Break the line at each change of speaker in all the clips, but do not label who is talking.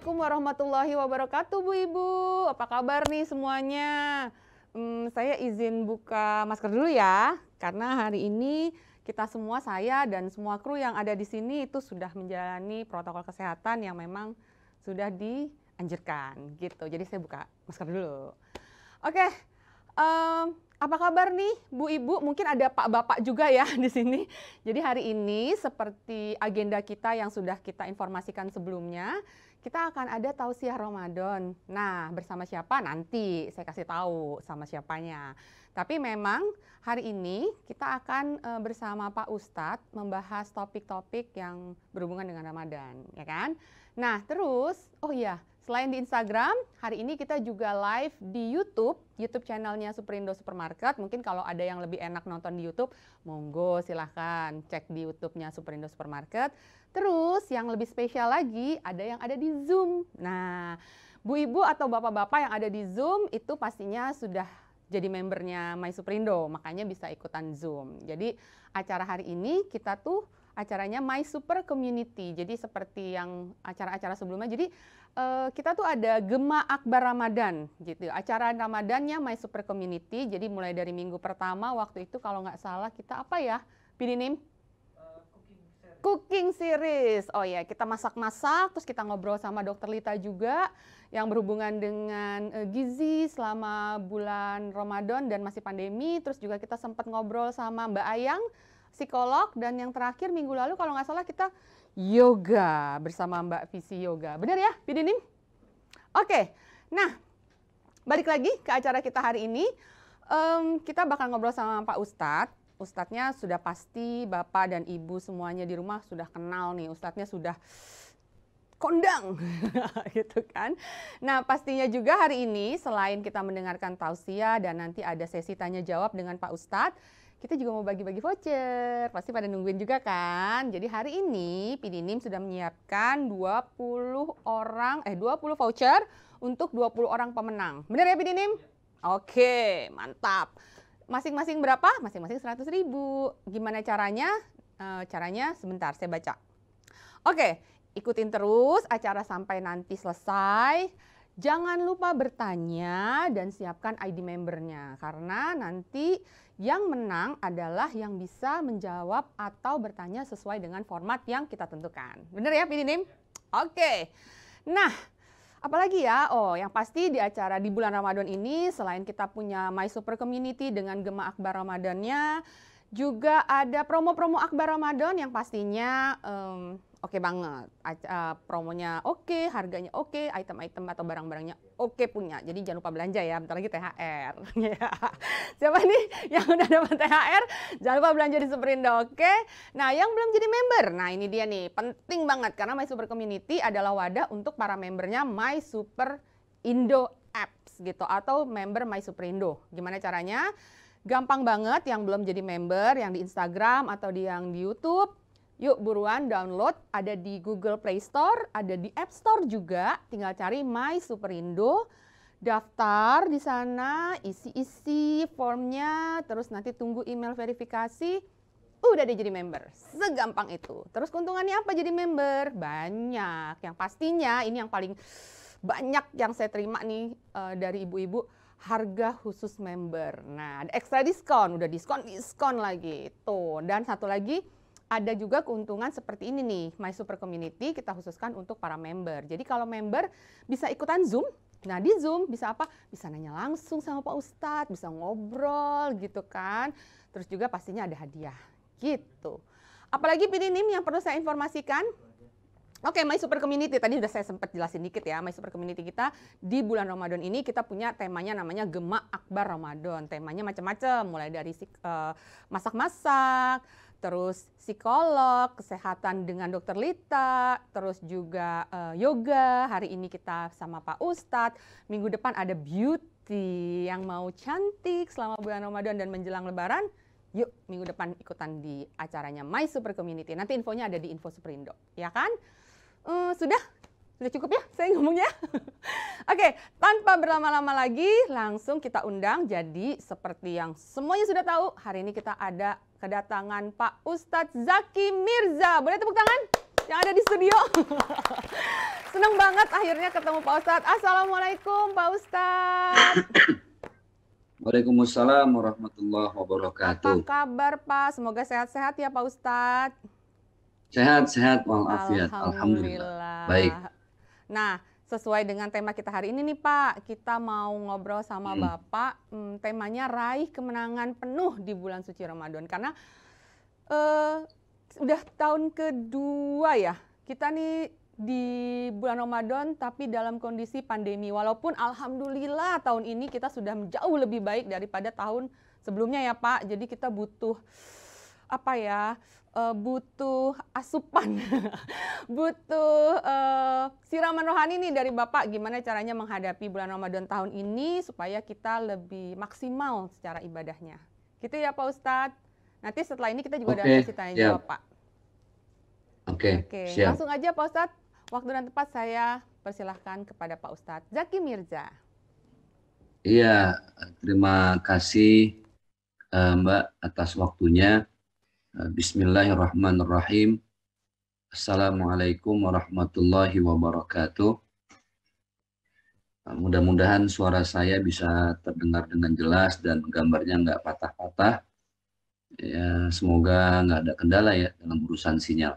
Assalamualaikum warahmatullahi wabarakatuh, Bu Ibu. Apa kabar nih semuanya? Saya izin buka masker dulu ya, karena hari ini kita semua, saya dan semua kru yang ada di sini itu sudah menjalani protokol kesehatan yang memang sudah dianjurkan gitu. Jadi saya buka masker dulu. Oke, apa kabar nih Bu Ibu? Mungkin ada Pak Bapak juga ya di sini. Jadi hari ini seperti agenda kita yang sudah kita informasikan sebelumnya, kita akan ada tausiah Ramadan. Nah, bersama siapa? Nanti saya kasih tahu sama siapanya. Tapi memang hari ini kita akan bersama Pak Ustadz membahas topik-topik yang berhubungan dengan Ramadan, ya kan? Nah, terus, oh iya, selain di Instagram, hari ini kita juga live di YouTube channelnya Superindo Supermarket. Mungkin kalau ada yang lebih enak nonton di YouTube, monggo silahkan cek di YouTube-nya Superindo Supermarket. Terus yang lebih spesial lagi, ada yang ada di Zoom. Nah, Bu Ibu atau Bapak-Bapak yang ada di Zoom itu pastinya sudah jadi membernya My Superindo, makanya bisa ikutan Zoom. Jadi acara hari ini kita tuh acaranya My Super Community. Jadi seperti yang acara-acara sebelumnya. Jadi kita tuh ada Gema Akbar Ramadan gitu. Acara Ramadannya My Super Community. Jadi mulai dari minggu pertama waktu itu kalau nggak salah kita apa ya? Pidinim? Cooking series. Oh ya, kita masak-masak, terus kita ngobrol sama Dokter Lita juga yang berhubungan dengan gizi selama bulan Ramadan dan masih pandemi. Terus juga kita sempat ngobrol sama Mbak Ayang, psikolog, dan yang terakhir minggu lalu kalau nggak salah kita yoga bersama Mbak Visi Yoga. Benar ya, Pidinim? Oke, nah balik lagi ke acara kita hari ini. Kita bakal ngobrol sama Pak Ustadz. Ustadznya sudah pasti Bapak dan Ibu semuanya di rumah sudah kenal nih. Ustadznya sudah kondang gitu kan. Nah pastinya juga hari ini selain kita mendengarkan tausiah dan nanti ada sesi tanya jawab dengan Pak Ustadz, kita juga mau bagi-bagi voucher. Pasti pada nungguin juga kan. Jadi hari ini Pidinim sudah menyiapkan 20 voucher untuk 20 orang pemenang. Benar ya Pidinim? Oke, mantap. Masing-masing berapa? Masing-masing 100.000. Gimana caranya? Caranya sebentar saya baca. Oke, ikutin terus acara sampai nanti selesai. Jangan lupa bertanya dan siapkan ID membernya. Karena nanti yang menang adalah yang bisa menjawab atau bertanya sesuai dengan format yang kita tentukan. Bener ya Pidinim? Oke. Nah, apalagi ya, yang pasti di acara di bulan Ramadan ini selain kita punya My Super Community dengan Gema Akbar Ramadannya, juga ada promo-promo Akbar Ramadan yang pastinya oke banget. Promonya oke, harganya oke, item-item atau barang-barangnya oke punya. Jadi jangan lupa belanja ya, bentar lagi THR. Siapa nih yang udah dapat THR? Jangan lupa belanja di Superindo, oke? Nah, yang belum jadi member, nah ini dia nih, penting banget karena My Super Community adalah wadah untuk para membernya My Super Indo Apps gitu atau member My Superindo. Gimana caranya? Gampang banget yang belum jadi member, yang di Instagram atau yang di YouTube. Yuk buruan download, ada di Google Play Store, ada di App Store juga. Tinggal cari My Superindo, daftar di sana, isi-isi formnya, terus nanti tunggu email verifikasi. Udah deh jadi member, segampang itu. Terus keuntungannya apa jadi member? Banyak, yang pastinya ini yang paling banyak yang saya terima nih dari ibu-ibu. Harga khusus member. Nah, ada ekstra diskon, udah diskon lagi. Tuh, dan satu lagi ada juga keuntungan seperti ini nih, My Super Community kita khususkan untuk para member. Jadi kalau member bisa ikutan Zoom. Nah, di Zoom bisa apa? Bisa nanya langsung sama Pak Ustadz, bisa ngobrol gitu kan. Terus juga pastinya ada hadiah gitu. Apalagi Pidinim yang perlu saya informasikan? Oke, My Super Community, tadi sudah saya sempat jelasin dikit ya. My Super Community kita di bulan Ramadan ini kita punya temanya namanya Gema Akbar Ramadan. Temanya macam-macam, mulai dari masak-masak, terus psikolog, kesehatan dengan Dokter Lita, terus juga yoga. Hari ini kita sama Pak Ustadz. Minggu depan ada beauty yang mau cantik selama bulan Ramadan dan menjelang Lebaran. Yuk, minggu depan ikutan di acaranya My Super Community. Nanti infonya ada di Info Superindo, ya kan? Sudah cukup ya saya ngomongnya. Oke, tanpa berlama-lama lagi langsung kita undang. Jadi seperti yang semuanya sudah tahu, hari ini kita ada kedatangan Pak Ustadz Zaki Mirza. Boleh tepuk tangan yang ada di studio? Senang banget akhirnya ketemu Pak Ustadz. Assalamualaikum Pak Ustadz.
Waalaikumsalam warahmatullahi
Apa
wabarakatuh.
kabar Pak? Semoga sehat-sehat ya Pak Ustadz.
Sehat-sehat walafiat. Alhamdulillah. Baik.
Alhamdulillah. Nah, sesuai dengan tema kita hari ini nih Pak, kita mau ngobrol sama Bapak, temanya raih kemenangan penuh di bulan suci Ramadan. Karena udah tahun kedua ya, kita nih di bulan Ramadan tapi dalam kondisi pandemi. Walaupun alhamdulillah tahun ini kita sudah jauh lebih baik daripada tahun sebelumnya ya Pak. Jadi kita butuh apa ya? Butuh asupan, butuh siraman rohani nih dari Bapak. Gimana caranya menghadapi bulan Ramadan tahun ini supaya kita lebih maksimal secara ibadahnya. Gitu ya Pak Ustadz. Nanti setelah ini kita juga ada sesi tanya jawab Pak. Oke,
siap.
langsung aja Pak Ustadz. Waktu dan tempat saya persilahkan kepada Pak Ustadz Zaki Mirza.
Iya, terima kasih Mbak atas waktunya. Bismillahirrahmanirrahim. Assalamualaikum warahmatullahi wabarakatuh. Mudah-mudahan suara saya bisa terdengar dengan jelas dan gambarnya nggak patah-patah. Ya, semoga nggak ada kendala ya dalam urusan sinyal.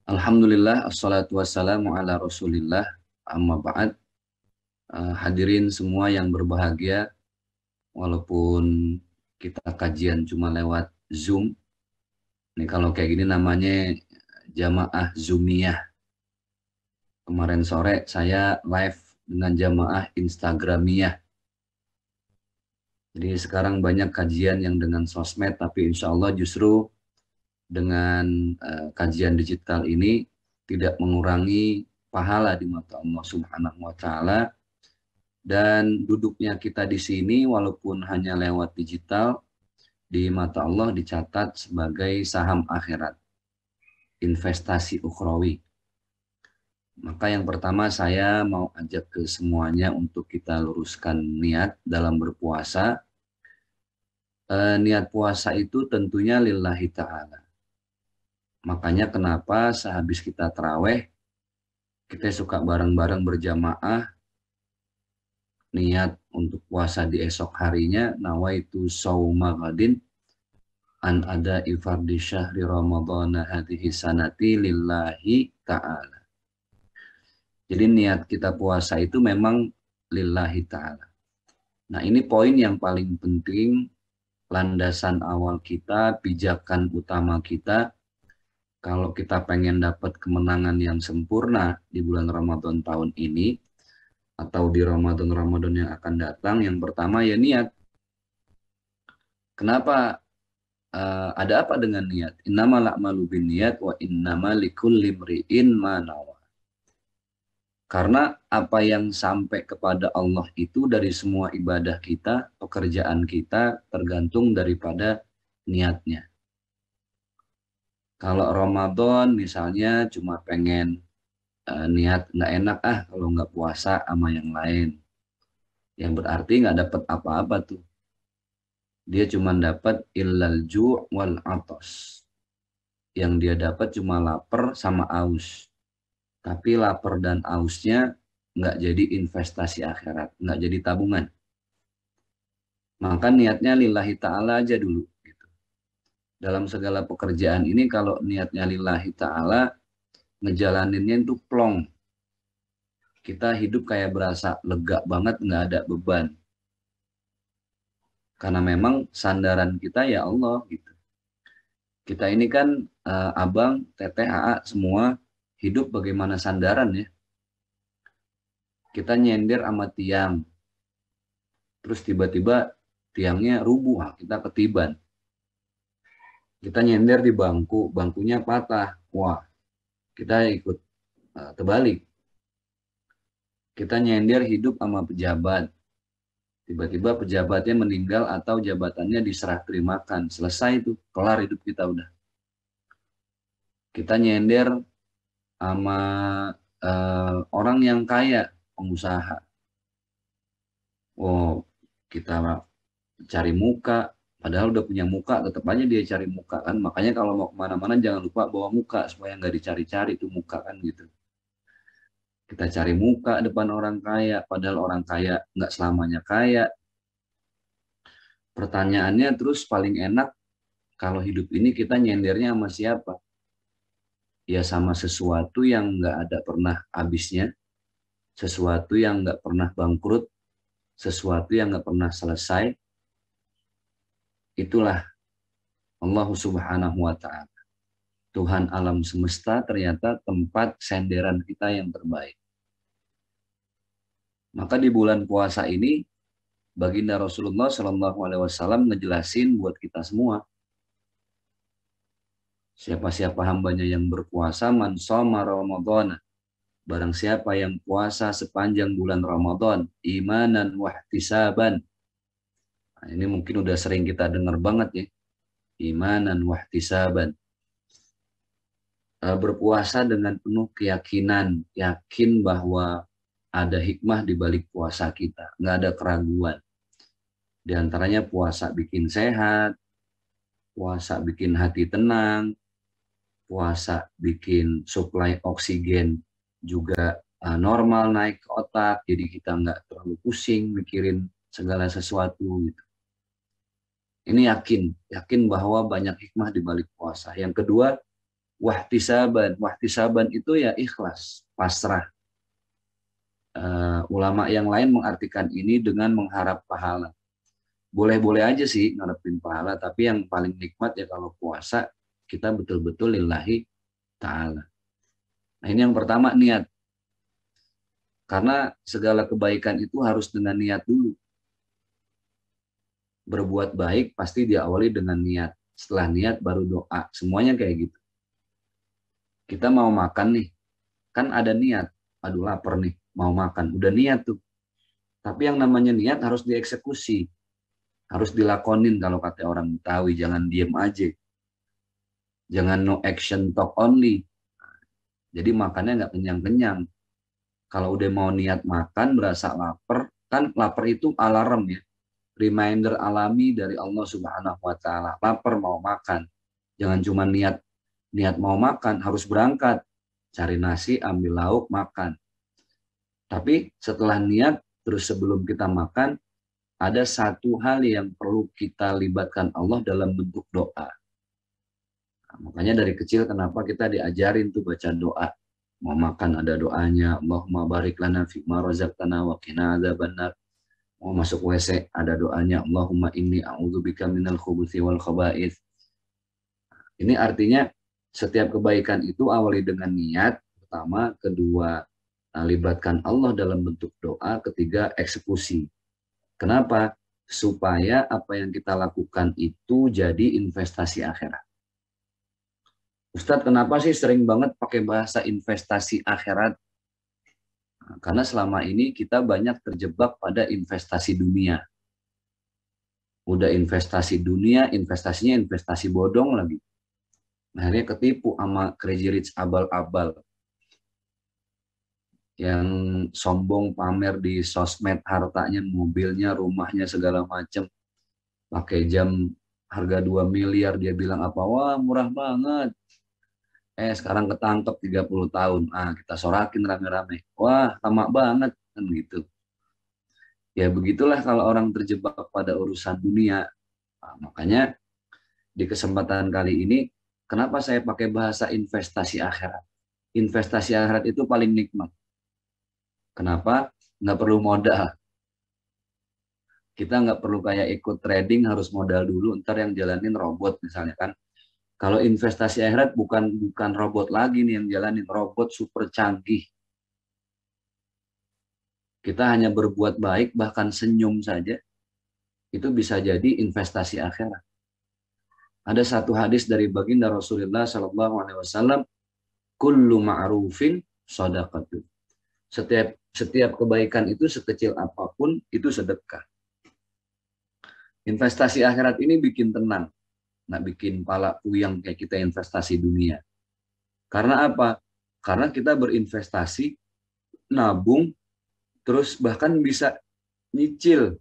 Alhamdulillah, assalatu wassalamu ala rasulillah, amma ba'd. Hadirin semua yang berbahagia, walaupun kita kajian cuma lewat Zoom. Ini kalau kayak gini namanya jamaah Zoomiyah. Kemarin sore saya live dengan jamaah Instagramiyah. Jadi sekarang banyak kajian yang dengan sosmed, tapi insya Allah justru dengan kajian digital ini tidak mengurangi pahala di mata Allah Subhanahu wa Ta'ala, dan duduknya kita di sini walaupun hanya lewat digital di mata Allah dicatat sebagai saham akhirat, investasi ukhrawi. Maka yang pertama saya mau ajak ke semuanya untuk kita luruskan niat dalam berpuasa. Niat puasa itu tentunya lillahi ta'ala. Makanya kenapa sehabis kita taraweh, kita suka bareng-bareng berjamaah, niat untuk puasa di esok harinya, nawaitu shauma ghadin an ada ifardi syahri ramadhana hadhihi sanati lillahi ta'ala. Jadi niat kita puasa itu memang lillahi ta'ala. Nah ini poin yang paling penting, landasan awal kita, pijakan utama kita. Kalau kita pengen dapat kemenangan yang sempurna di bulan Ramadan tahun ini, atau di Ramadan-Ramadan yang akan datang, yang pertama ya niat. Kenapa? Ada apa dengan niat? Innamal a'malu binniyat wa innamal likulli imri'in ma nawa. Karena apa yang sampai kepada Allah itu dari semua ibadah kita, pekerjaan kita, tergantung daripada niatnya. Kalau Ramadan misalnya cuma pengen niat nggak enak kalau nggak puasa sama yang lain, yang berarti nggak dapat apa-apa tuh. Dia cuma dapat illal ju' wal atos. Yang dia dapat cuma lapar sama aus. Tapi lapar dan ausnya nggak jadi investasi akhirat, nggak jadi tabungan. Maka niatnya lillahi ta'ala aja dulu. Dalam segala pekerjaan ini kalau niatnya lillahi ta'ala, ngejalaninnya itu plong. Kita hidup kayak berasa lega banget, nggak ada beban. Karena memang sandaran kita ya Allah gitu. Kita ini kan abang, teteh, AA semua hidup bagaimana sandaran ya. Kita nyender sama tiang. Terus tiba-tiba tiangnya rubuh, kita ketiban. Kita nyender di bangku, bangkunya patah. Wah, kita ikut terbalik. Kita nyender hidup sama pejabat. Tiba-tiba pejabatnya meninggal atau jabatannya diserah terimakan. Selesai itu, kelar hidup kita udah. Kita nyender sama orang yang kaya, pengusaha. Oh, kita cari muka. Padahal udah punya muka, tetap aja dia cari muka kan. Makanya kalau mau kemana-mana jangan lupa bawa muka supaya nggak dicari-cari tuh muka kan gitu. Kita cari muka depan orang kaya, padahal orang kaya nggak selamanya kaya. Pertanyaannya terus paling enak, kalau hidup ini kita nyendernya sama siapa? Ya sama sesuatu yang nggak ada pernah habisnya, sesuatu yang nggak pernah bangkrut, sesuatu yang nggak pernah selesai. Itulah Allah Subhanahu wa Ta'ala. Tuhan alam semesta ternyata tempat senderan kita yang terbaik. Maka di bulan puasa ini, baginda Rasulullah Shallallahu Alaihi Wasallam ngejelasin buat kita semua, siapa-siapa hambanya yang berpuasa, man shoma Ramadan, barang siapa yang puasa sepanjang bulan Ramadan, imanan wahtisaban. Nah, ini mungkin udah sering kita dengar banget ya, imanan wahtisaban. Berpuasa dengan penuh keyakinan, yakin bahwa ada hikmah di balik puasa kita, nggak ada keraguan. Di antaranya puasa bikin sehat, puasa bikin hati tenang, puasa bikin suplai oksigen juga normal naik ke otak, jadi kita nggak terlalu pusing mikirin segala sesuatu gitu. Ini yakin bahwa banyak hikmah di balik puasa. Yang kedua, wahtisaban itu ya ikhlas, pasrah. Ulama yang lain mengartikan ini dengan mengharap pahala. Boleh-boleh aja sih ngarepin pahala, tapi yang paling nikmat ya kalau puasa kita betul-betul lillahi ta'ala. Nah ini yang pertama, niat. Karena segala kebaikan itu harus dengan niat dulu. Berbuat baik pasti diawali dengan niat. Setelah niat baru doa. Semuanya kayak gitu. Kita mau makan nih, kan ada niat. Aduh lapar nih, mau makan. Udah niat tuh. Tapi yang namanya niat harus dieksekusi. Harus dilakonin kalau kata orang Betawi. Jangan diem aja. Jangan no action talk only. Jadi makannya nggak kenyang-kenyang. Kalau udah mau niat makan, berasa lapar, kan lapar itu alarm ya. Reminder alami dari Allah Subhanahu wa Ta'ala. Lapar mau makan. Jangan cuma niat mau makan, harus berangkat. Cari nasi, ambil lauk, makan. Tapi setelah niat, terus sebelum kita makan, ada satu hal yang perlu kita libatkan Allah dalam bentuk doa. Nah, makanya dari kecil kenapa kita diajarin tuh baca doa. Mau makan ada doanya, Allahumma barik lana fima razaqtana wa qina adzabannar. Mau masuk WC ada doanya, Allahumma inni a'udzubika minal khubuthi wal khaba'ith. Ini artinya setiap kebaikan itu awali dengan niat, pertama, kedua libatkan Allah dalam bentuk doa, ketiga eksekusi. Kenapa? Supaya apa yang kita lakukan itu jadi investasi akhirat. Ustadz, kenapa sih sering banget pakai bahasa investasi akhirat? Nah, karena selama ini kita banyak terjebak pada investasi dunia. Udah investasi dunia, investasinya investasi bodong lagi. Nah, akhirnya ketipu sama crazy rich abal-abal. Yang sombong pamer di sosmed hartanya, mobilnya, rumahnya, segala macam. Pakai jam harga 2 miliar, dia bilang apa? Wah, murah banget. Sekarang ketangkep 30 tahun. Kita sorakin rame-rame. Wah, tamak banget. Kan gitu. Ya begitulah kalau orang terjebak pada urusan dunia. Nah, makanya di kesempatan kali ini, kenapa saya pakai bahasa investasi akhirat? Investasi akhirat itu paling nikmat. Kenapa? Nggak perlu modal. Kita nggak perlu kayak ikut trading harus modal dulu, ntar yang jalanin robot misalnya kan. Kalau investasi akhirat bukan robot lagi nih yang jalanin, robot super canggih. Kita hanya berbuat baik, bahkan senyum saja, itu bisa jadi investasi akhirat. Ada satu hadis dari baginda Rasulullah SAW, kullu ma'rufin shadaqatun. Setiap kebaikan itu sekecil apapun itu sedekah. Investasi akhirat ini bikin tenang, nggak bikin pala puyang kayak kita investasi dunia. Karena apa? Karena kita berinvestasi, nabung, terus bahkan bisa nyicil.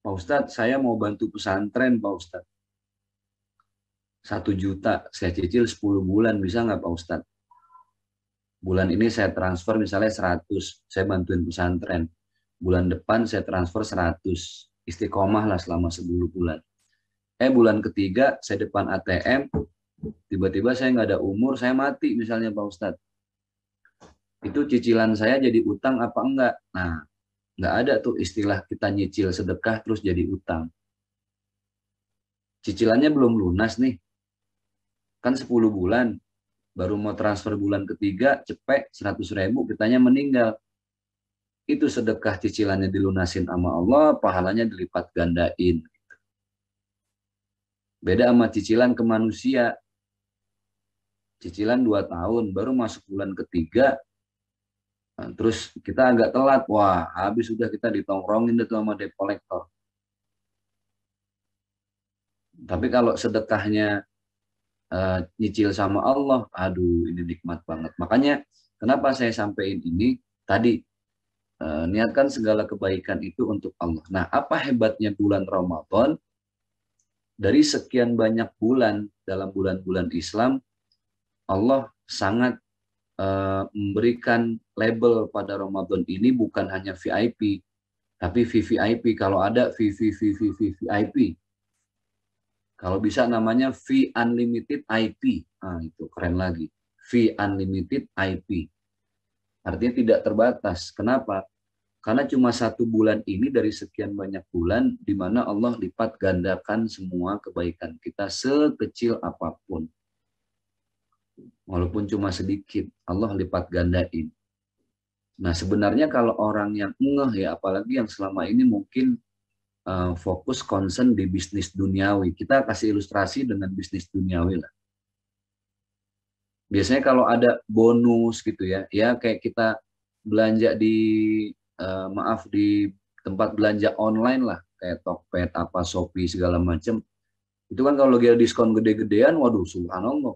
Pak Ustadz, saya mau bantu pesantren, Pak Ustadz. 1 juta, saya cicil 10 bulan, bisa nggak Pak Ustadz? Bulan ini saya transfer misalnya 100, saya bantuin pesantren. Bulan depan saya transfer 100, istiqomah lah selama 10 bulan. Bulan ketiga saya depan ATM, tiba-tiba saya nggak ada umur, saya mati misalnya Pak Ustadz. Itu cicilan saya jadi utang apa enggak? Nah, nggak ada tuh istilah kita nyicil sedekah terus jadi utang. Cicilannya belum lunas nih, kan 10 bulan, baru mau transfer bulan ketiga, cepet 100.000, kitanya meninggal. Itu sedekah cicilannya dilunasin sama Allah, pahalanya dilipat gandain. Beda sama cicilan ke manusia. Cicilan 2 tahun, baru masuk bulan ketiga, terus kita agak telat, wah habis sudah kita ditongkrongin itu sama debt collector. Tapi kalau sedekahnya nyicil sama Allah, aduh ini nikmat banget. Makanya kenapa saya sampaikan ini tadi, niatkan segala kebaikan itu untuk Allah. Nah, apa hebatnya bulan Ramadan? Dari sekian banyak bulan dalam bulan-bulan Islam, Allah sangat memberikan label pada Ramadan ini bukan hanya VIP, tapi VVIP. Kalau ada VVIP. Kalau bisa namanya V Unlimited IP. Nah, itu keren lagi. V Unlimited IP. Artinya tidak terbatas. Kenapa? Karena cuma 1 bulan ini dari sekian banyak bulan di mana Allah lipat gandakan semua kebaikan kita sekecil apapun. Walaupun cuma sedikit, Allah lipat gandain. Nah, sebenarnya kalau orang yang ngeh ya, apalagi yang selama ini mungkin fokus concern di bisnis duniawi. Kita kasih ilustrasi dengan bisnis duniawi lah. Biasanya kalau ada bonus gitu ya, ya kayak kita belanja di di tempat belanja online lah, kayak Tokped, apa Shopee segala macam. Itu kan kalau lagi ada diskon gede-gedean, waduh subhanallah,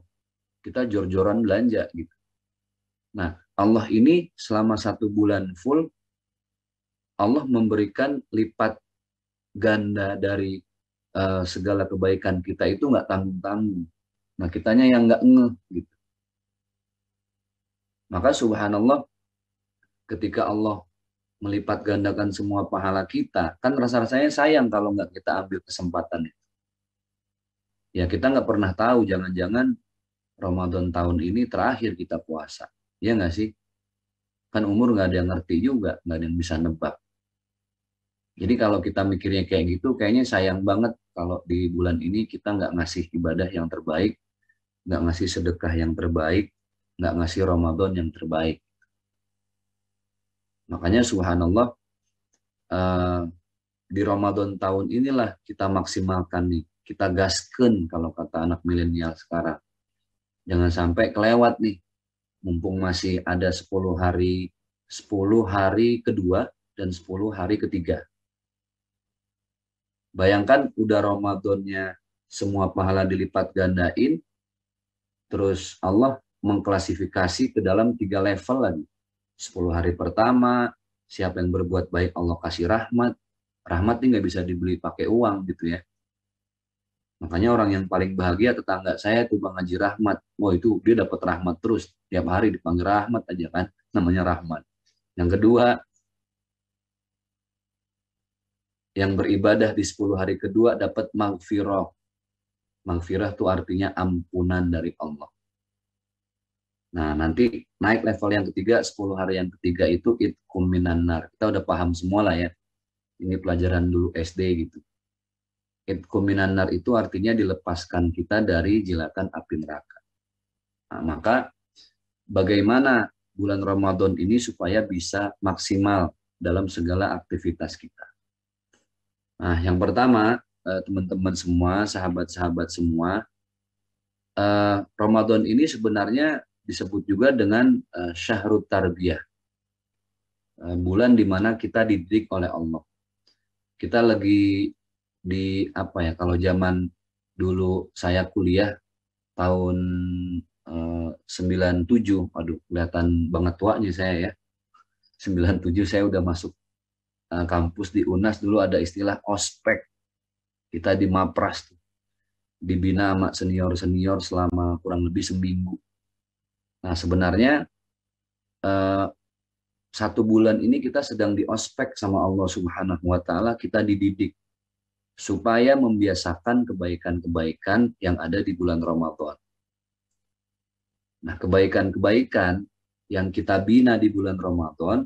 kita jor-joran belanja gitu. Nah, Allah ini selama 1 bulan full, Allah memberikan lipat ganda dari segala kebaikan kita itu nggak tanggung-tanggung. Nah, kitanya yang nggak ngeh gitu. Maka subhanallah, ketika Allah melipat gandakan semua pahala kita, kan rasa-rasanya sayang kalau nggak kita ambil kesempatan itu. Ya kita nggak pernah tahu, jangan-jangan Ramadan tahun ini terakhir kita puasa. Ya nggak sih? Kan umur nggak ada yang ngerti juga, nggak ada yang bisa nebak. Jadi kalau kita mikirnya kayak gitu, kayaknya sayang banget kalau di bulan ini kita nggak ngasih ibadah yang terbaik, nggak ngasih sedekah yang terbaik, nggak ngasih Ramadan yang terbaik. Makanya subhanallah, di Ramadan tahun inilah kita maksimalkan nih, kita gasken kalau kata anak milenial sekarang. Jangan sampai kelewat nih, mumpung masih ada 10 hari kedua dan 10 hari ketiga. Bayangkan udah Ramadannya semua pahala dilipat gandain, terus Allah mengklasifikasi ke dalam 3 level lagi. 10 hari pertama, siapa yang berbuat baik Allah kasih rahmat. Rahmat ini nggak bisa dibeli pakai uang gitu ya. Makanya orang yang paling bahagia tetangga saya tuh Bang Haji Rahmat. Oh itu dia dapat rahmat terus. Tiap hari dipanggil Rahmat aja kan. Namanya Rahmat. Yang kedua, yang beribadah di 10 hari kedua dapat maghfirah. Maghfirah itu artinya ampunan dari Allah. Nah nanti naik level yang ketiga, 10 hari yang ketiga itu itqum minan nar. Kita udah paham semua lah ya. Ini pelajaran dulu SD gitu. Itqum minan nar itu artinya dilepaskan kita dari jilatan api neraka. Nah, maka bagaimana bulan Ramadan ini supaya bisa maksimal dalam segala aktivitas kita. Nah, yang pertama, teman-teman semua, sahabat-sahabat semua, Ramadan ini sebenarnya disebut juga dengan Syahrut Tarbiyah. Bulan di mana kita dididik oleh Allah. Kita lagi di apa ya, kalau zaman dulu saya kuliah tahun 97, aduh kelihatan banget tuanya saya ya. 97 saya udah masuk kampus di UNAS, dulu ada istilah ospek. Kita di Mapras tuh, dibina sama senior-senior selama kurang lebih seminggu. Nah sebenarnya eh, 1 bulan ini kita sedang diospek sama Allah Subhanahu wa Ta'ala, kita dididik supaya membiasakan kebaikan-kebaikan yang ada di bulan Ramadan. Nah, kebaikan-kebaikan yang kita bina di bulan Ramadan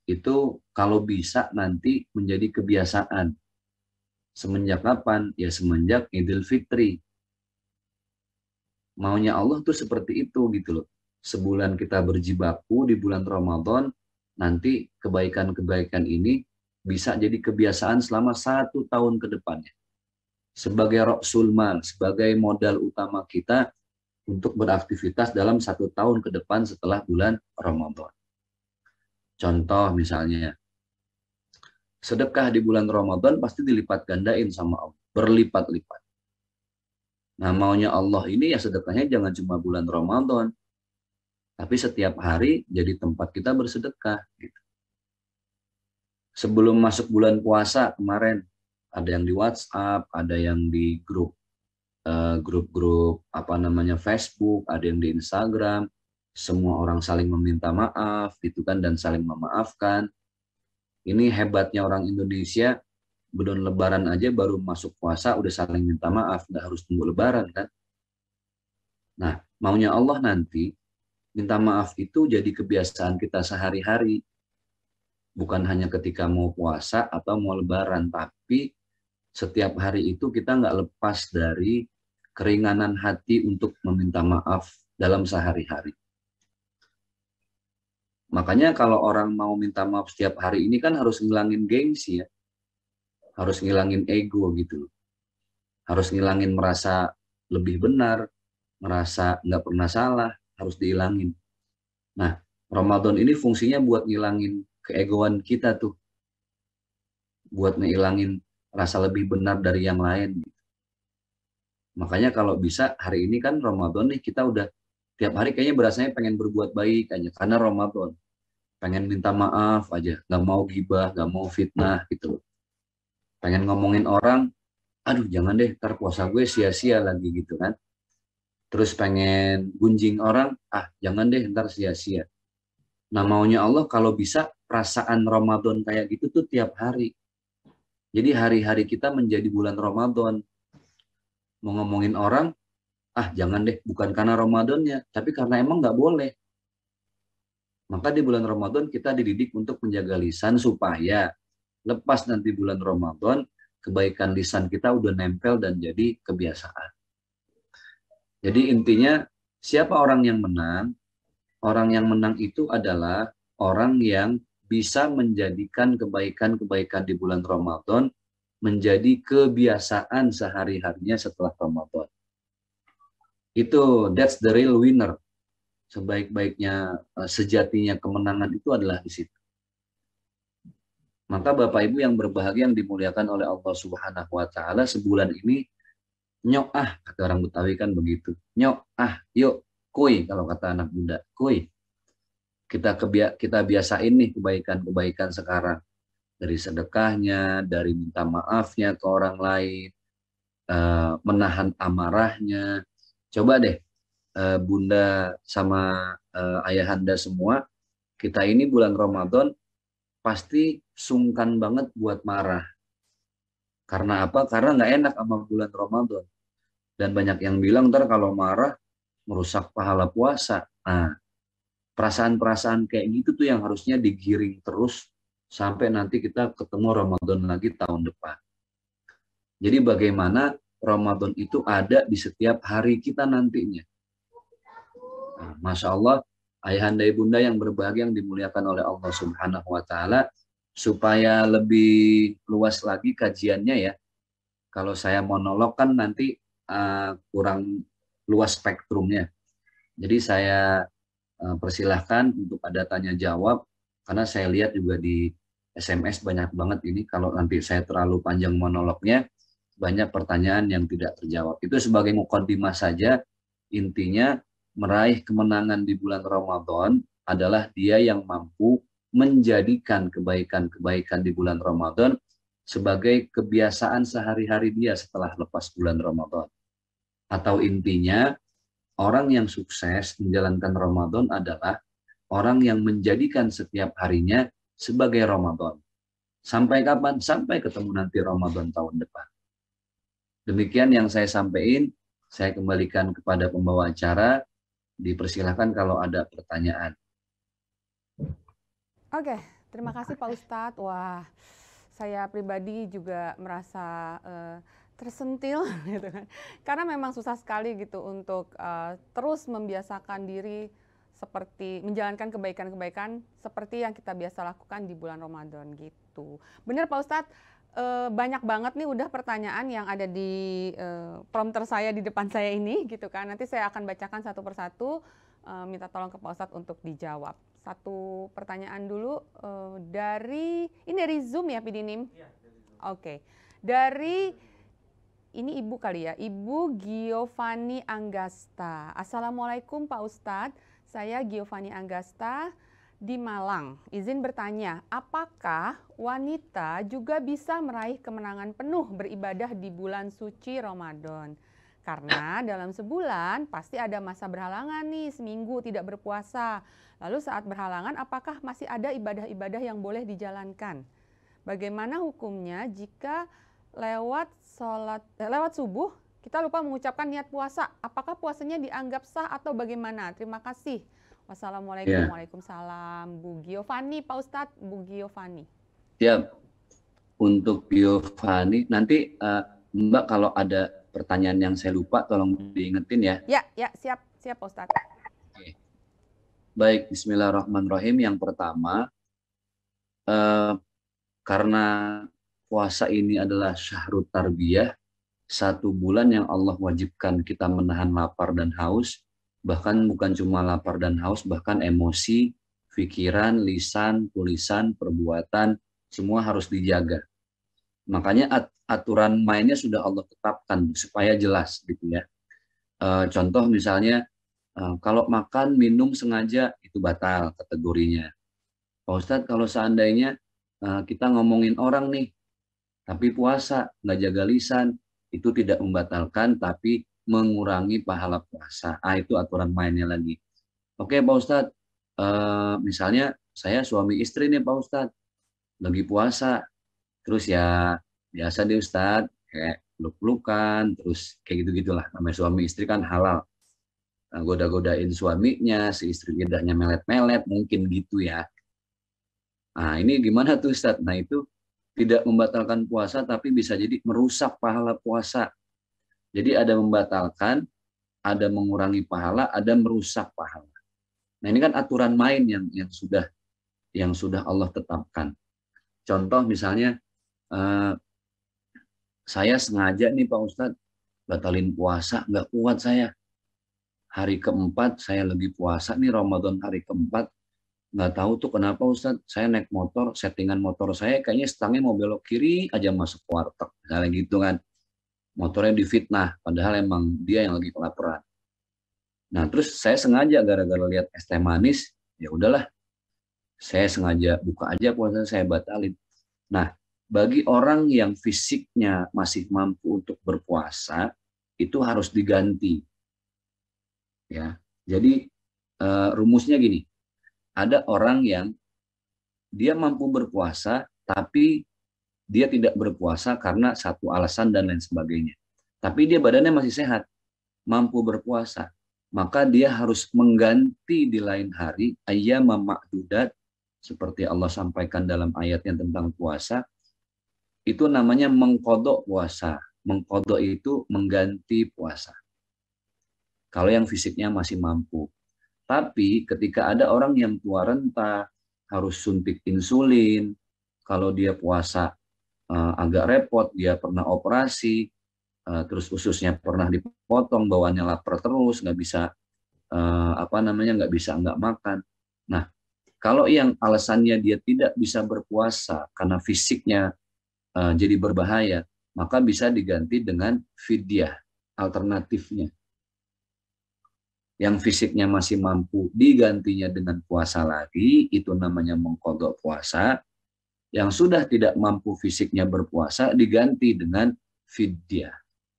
itu kalau bisa nanti menjadi kebiasaan. Semenjak kapan? Ya semenjak Idul Fitri. Maunya Allah tuh seperti itu gitu loh. Sebulan kita berjibaku di bulan Ramadan, nanti kebaikan-kebaikan ini bisa jadi kebiasaan selama 1 tahun ke depannya. Sebagai Rasul Mal, sebagai modal utama kita untuk beraktivitas dalam 1 tahun ke depan setelah bulan Ramadan. Contoh misalnya, sedekah di bulan Ramadan pasti dilipat gandain sama Allah, berlipat-lipat. Nah, maunya Allah ini ya sedekahnya jangan cuma bulan Ramadan, tapi setiap hari jadi tempat kita bersedekah. Gitu. Sebelum masuk bulan puasa kemarin, ada yang di WhatsApp, ada yang di grup-grup Facebook, ada yang di Instagram, semua orang saling meminta maaf gitu kan dan saling memaafkan. Ini hebatnya orang Indonesia, belum lebaran aja baru masuk puasa udah saling minta maaf, nggak harus tunggu lebaran kan. Nah, maunya Allah nanti minta maaf itu jadi kebiasaan kita sehari-hari. Bukan hanya ketika mau puasa atau mau lebaran, tapi setiap hari itu kita nggak lepas dari keringanan hati untuk meminta maaf dalam sehari-hari. Makanya kalau orang mau minta maaf setiap hari ini kan harus ngilangin gengsi ya. Harus ngilangin ego gitu. Harus ngilangin merasa lebih benar, merasa nggak pernah salah, harus dihilangin. Nah, Ramadan ini fungsinya buat ngilangin keegoan kita tuh. Buat ngilangin rasa lebih benar dari yang lain. Makanya kalau bisa hari ini kan Ramadan nih kita udah tiap hari kayaknya berasanya pengen berbuat baik aja karena Ramadan. Pengen minta maaf aja, nggak mau gibah, nggak mau fitnah gitu. Pengen ngomongin orang, aduh jangan deh, ntar puasa gue sia-sia lagi gitu kan. Terus pengen gunjing orang, jangan deh, ntar sia-sia. Nah maunya Allah kalau bisa perasaan Ramadan kayak gitu tuh tiap hari. Jadi hari-hari kita menjadi bulan Ramadan. Mau ngomongin orang, jangan deh, bukan karena Ramadannya, tapi karena emang nggak boleh. Maka di bulan Ramadan kita dididik untuk menjaga lisan supaya lepas nanti bulan Ramadan, kebaikan lisan kita udah nempel dan jadi kebiasaan. Jadi intinya, siapa orang yang menang? Orang yang menang itu adalah orang yang bisa menjadikan kebaikan-kebaikan di bulan Ramadan menjadi kebiasaan sehari-harinya setelah Ramadan. That's the real winner. Sebaik-baiknya, sejatinya kemenangan itu adalah di situ. Maka Bapak Ibu yang berbahagia yang dimuliakan oleh Allah Subhanahu wa Ta'ala, sebulan ini nyok kata orang Betawi kan begitu. Nyok yuk kuy kalau kata anak muda, kuy. Kita biasain nih kebaikan-kebaikan sekarang. Dari sedekahnya, dari minta maafnya ke orang lain, menahan amarahnya. Coba deh Bunda sama ayahanda semua, kita ini bulan Ramadan pasti sungkan banget buat marah. Karena apa? Karena nggak enak sama bulan Ramadan. Dan banyak yang bilang ntar kalau marah merusak pahala puasa. Nah, perasaan-perasaan kayak gitu tuh yang harusnya digiring terus sampai nanti kita ketemu Ramadan lagi tahun depan. Jadi bagaimana Ramadan itu ada di setiap hari kita nantinya. Nah, Masya Allah, ayahanda ibunda yang berbahagia yang dimuliakan oleh Allah Subhanahu wa Ta'ala, supaya lebih luas lagi kajiannya ya. Kalau saya monolog kan nanti kurang luas spektrumnya. Jadi saya persilahkan untuk ada tanya jawab, karena saya lihat juga di SMS banyak banget ini. Kalau nanti saya terlalu panjang monolognya, banyak pertanyaan yang tidak terjawab. Itu sebagai mukaddimah saja. Intinya meraih kemenangan di bulan Ramadan adalah dia yang mampu menjadikan kebaikan-kebaikan di bulan Ramadan sebagai kebiasaan sehari-hari dia setelah lepas bulan Ramadan. Atau intinya, orang yang sukses menjalankan Ramadan adalah orang yang menjadikan setiap harinya sebagai Ramadan. Sampai kapan? Sampai ketemu nanti Ramadan tahun depan. Demikian yang saya sampaikan. Saya kembalikan kepada pembawa acara. Dipersilahkan kalau ada pertanyaan.
Oke, terima kasih Pak Ustadz. Wah, saya pribadi juga merasa tersentil gitu kan. Karena memang susah sekali gitu untuk terus membiasakan diri seperti menjalankan kebaikan-kebaikan seperti yang kita biasa lakukan di bulan Ramadan gitu. Benar Pak Ustadz, banyak banget nih udah pertanyaan yang ada di prompter saya di depan saya ini gitu kan. Nanti saya akan bacakan satu persatu, minta tolong ke Pak Ustadz untuk dijawab. Satu pertanyaan dulu ini dari Zoom ya Pidinim? Iya, dari Zoom. Oke. Dari ini Ibu kali ya, Ibu Giovanni Anggasta. Assalamualaikum Pak Ustadz, saya Giovanni Anggasta di Malang. Izin bertanya, apakah wanita juga bisa meraih kemenangan penuh beribadah di bulan suci Ramadan? Karena dalam sebulan pasti ada masa berhalangan nih, seminggu tidak berpuasa. Lalu saat berhalangan apakah masih ada ibadah-ibadah yang boleh dijalankan? Bagaimana hukumnya jika lewat subuh kita lupa mengucapkan niat puasa? Apakah puasanya dianggap sah atau bagaimana? Terima kasih. Wassalamualaikum. Waalaikumsalam. Bu Giovanni, Pak Ustadz, Bu Giovanni.
Siap. Untuk Giovanni, nanti Mbak kalau ada pertanyaan yang saya lupa tolong diingetin ya.
Ya, siap Pak Ustadz.
Oke. Baik, bismillahirrahmanirrahim. Yang pertama, karena puasa ini adalah syahrut tarbiyah, 1 bulan yang Allah wajibkan kita menahan lapar dan haus, bahkan bukan cuma lapar dan haus, bahkan emosi, pikiran, lisan, tulisan, perbuatan, semua harus dijaga. Makanya aturan mainnya sudah Allah tetapkan supaya jelas gitu ya. Contoh misalnya, kalau makan, minum sengaja itu batal kategorinya. Pak Ustadz, kalau seandainya kita ngomongin orang nih, tapi puasa, nggak jaga lisan, itu tidak membatalkan, tapi mengurangi pahala puasa. Itu aturan mainnya lagi. Oke Pak Ustadz, misalnya saya suami istri nih Pak Ustadz, lagi puasa, terus ya biasa deh Ustadz, kayak peluk-pelukan, terus kayak gitu-gitulah. Namanya suami istri kan halal. Goda-godain suaminya, si istri lidahnya melet-melet, mungkin gitu ya. Nah ini gimana tuh Ustadz? Nah itu tidak membatalkan puasa, tapi bisa jadi merusak pahala puasa. Jadi ada membatalkan, ada mengurangi pahala, ada merusak pahala. Nah ini kan aturan main yang sudah Allah tetapkan. Contoh misalnya, saya sengaja nih Pak Ustadz batalin puasa, nggak kuat saya. Hari keempat saya lagi puasa nih, Ramadan hari keempat, nggak tahu tuh kenapa Ustadz, saya naik motor, settingan motor saya kayaknya stangnya mau belok kiri aja masuk warteg, misalnya gitu kan. Motornya difitnah, padahal emang dia yang lagi kelaparan. Nah terus saya sengaja gara-gara lihat es teh manis, ya udahlah, saya sengaja buka aja puasa, saya batalin. Nah bagi orang yang fisiknya masih mampu untuk berpuasa, itu harus diganti. Ya, jadi rumusnya gini, ada orang yang dia mampu berpuasa, tapi dia tidak berpuasa karena satu alasan dan lain sebagainya. Tapi dia badannya masih sehat, mampu berpuasa. Maka dia harus mengganti di lain hari, ayyamam ma'dudat, seperti Allah sampaikan dalam ayat yang tentang puasa, itu namanya mengkodok puasa. Mengkodok itu mengganti puasa. Kalau yang fisiknya masih mampu. Tapi ketika ada orang yang tua renta, harus suntik insulin, kalau dia puasa agak repot, dia pernah operasi, terus ususnya pernah dipotong, bawaannya lapar terus, nggak bisa nggak makan. Nah, kalau yang alasannya dia tidak bisa berpuasa karena fisiknya jadi berbahaya, maka bisa diganti dengan fidyah, alternatifnya. Yang fisiknya masih mampu digantinya dengan puasa lagi, itu namanya mengqadha puasa. Yang sudah tidak mampu fisiknya berpuasa diganti dengan fidyah.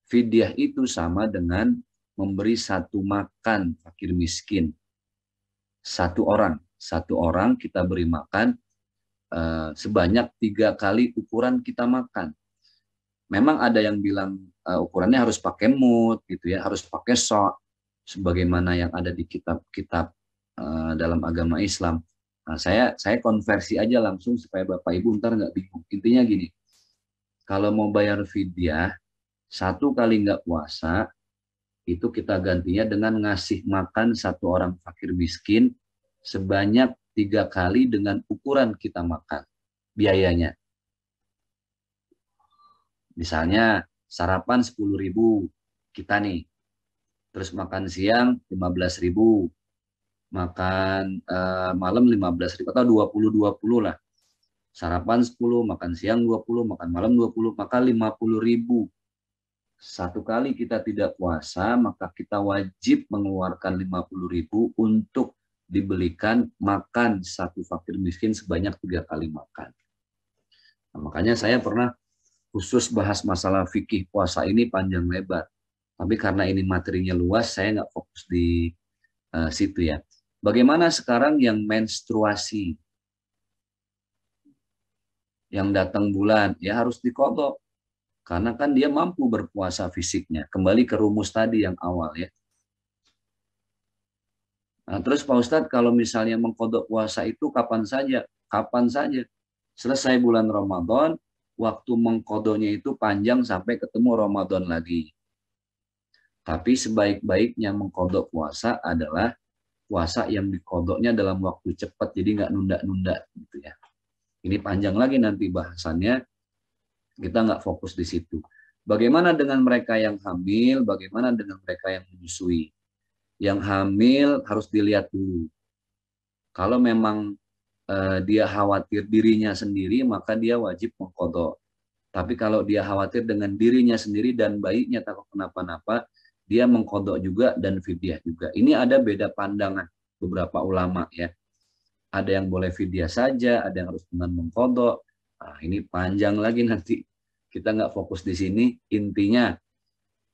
Fidyah itu sama dengan memberi satu makan fakir miskin. Satu orang, satu orang kita beri makan sebanyak 3 kali ukuran kita makan. Memang ada yang bilang ukurannya harus pakai mud gitu ya, harus pakai sok, sebagaimana yang ada di kitab-kitab dalam agama Islam. Nah, saya konversi aja langsung supaya Bapak Ibu ntar nggak bingung. Intinya gini, kalau mau bayar fidyah, 1 kali nggak puasa, itu kita gantinya dengan ngasih makan 1 orang fakir miskin sebanyak 3 kali dengan ukuran kita makan biayanya. Misalnya sarapan 10.000 kita nih, terus makan siang 15.000, makan malam 15.000 atau 20-20 lah. Sarapan 10, makan siang 20, makan malam 20, maka 50.000. 1 kali kita tidak puasa, maka kita wajib mengeluarkan 50.000 untuk dibelikan makan 1 fakir miskin sebanyak 3 kali makan. Nah, makanya saya pernah khusus bahas masalah fikih puasa ini panjang lebar. Tapi karena ini materinya luas, saya nggak fokus di situ ya. Bagaimana sekarang yang menstruasi? Yang datang bulan, ya harus diqadha. Karena kan dia mampu berpuasa fisiknya. Kembali ke rumus tadi yang awal ya. Nah, terus Pak Ustadz, kalau misalnya mengqadha puasa itu kapan saja? Kapan saja. Selesai bulan Ramadan, waktu mengqadhanya itu panjang sampai ketemu Ramadan lagi. Tapi sebaik-baiknya mengqadha puasa adalah puasa yang diqadhanya dalam waktu cepat, jadi nggak nunda-nunda gitu ya. Ini panjang lagi nanti bahasannya, kita nggak fokus di situ. Bagaimana dengan mereka yang hamil? Bagaimana dengan mereka yang menyusui? Yang hamil harus dilihat dulu. Kalau memang dia khawatir dirinya sendiri, maka dia wajib mengqadha. Tapi kalau dia khawatir dengan dirinya sendiri dan bayinya takut kenapa-napa, dia mengqadha juga dan fidyah juga. Ini ada beda pandangan beberapa ulama ya. Ada yang boleh fidyah saja, ada yang harus dengan mengqadha. Nah, ini panjang lagi nanti. Kita nggak fokus di sini. Intinya,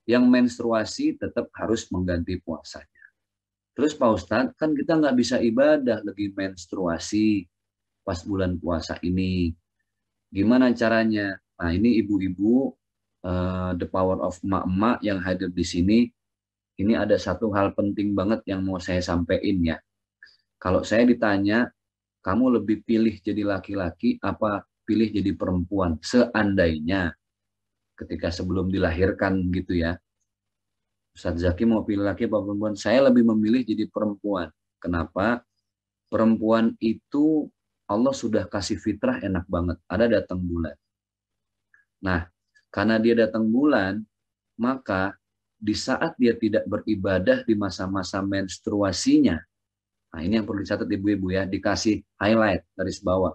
yang menstruasi tetap harus mengganti puasanya. Terus Pak Ustadz, kan kita nggak bisa ibadah lagi menstruasi pas bulan puasa ini. Gimana caranya? Nah, ini ibu-ibu, the power of emak-emak yang hadir di sini, ini ada satu hal penting banget yang mau saya sampaikan ya. Kalau saya ditanya, kamu lebih pilih jadi laki-laki apa pilih jadi perempuan? Seandainya ketika sebelum dilahirkan gitu ya. Ustadz Zaki mau pilih laki apa perempuan? Saya lebih memilih jadi perempuan. Kenapa? Perempuan itu Allah sudah kasih fitrah enak banget. Ada datang bulan. Nah, karena dia datang bulan, maka di saat dia tidak beribadah di masa-masa menstruasinya, nah ini yang perlu dicatat ibu-ibu ya, dikasih highlight garis bawah.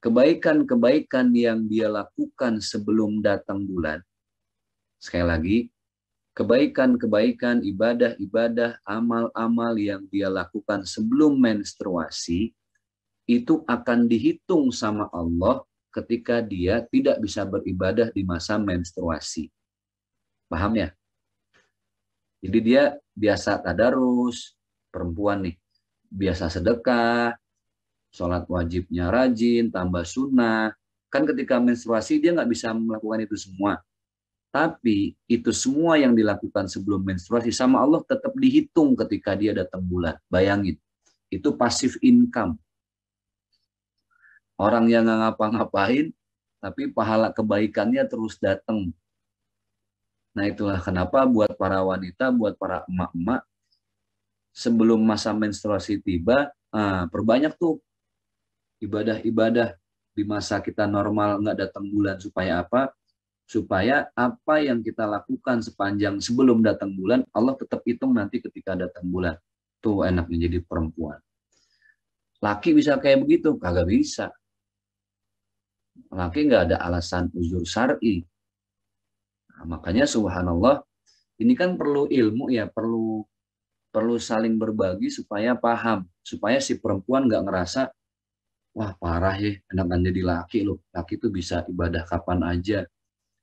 Kebaikan-kebaikan yang dia lakukan sebelum datang bulan, sekali lagi, kebaikan-kebaikan, ibadah-ibadah, amal-amal yang dia lakukan sebelum menstruasi, itu akan dihitung sama Allah ketika dia tidak bisa beribadah di masa menstruasi. Paham ya? Jadi dia biasa tadarus, perempuan nih, biasa sedekah, sholat wajibnya rajin, tambah sunnah. Kan ketika menstruasi dia nggak bisa melakukan itu semua. Tapi itu semua yang dilakukan sebelum menstruasi sama Allah tetap dihitung ketika dia datang bulan. Bayangin, itu passive income. Orang yang nggak ngapa-ngapain, tapi pahala kebaikannya terus datang. Nah itulah kenapa buat para wanita, buat para emak-emak, sebelum masa menstruasi tiba, perbanyak tuh ibadah-ibadah di masa kita normal nggak datang bulan. Supaya apa? Supaya apa yang kita lakukan sepanjang sebelum datang bulan, Allah tetap hitung nanti ketika datang bulan. Tuh enaknya jadi perempuan. Laki bisa kayak begitu? Kagak bisa. Laki nggak ada alasan uzur syar'i. Nah, makanya subhanallah, ini kan perlu ilmu ya, perlu saling berbagi supaya paham, supaya si perempuan nggak ngerasa, wah parah ya, enakan jadi laki loh. Laki itu bisa ibadah kapan aja,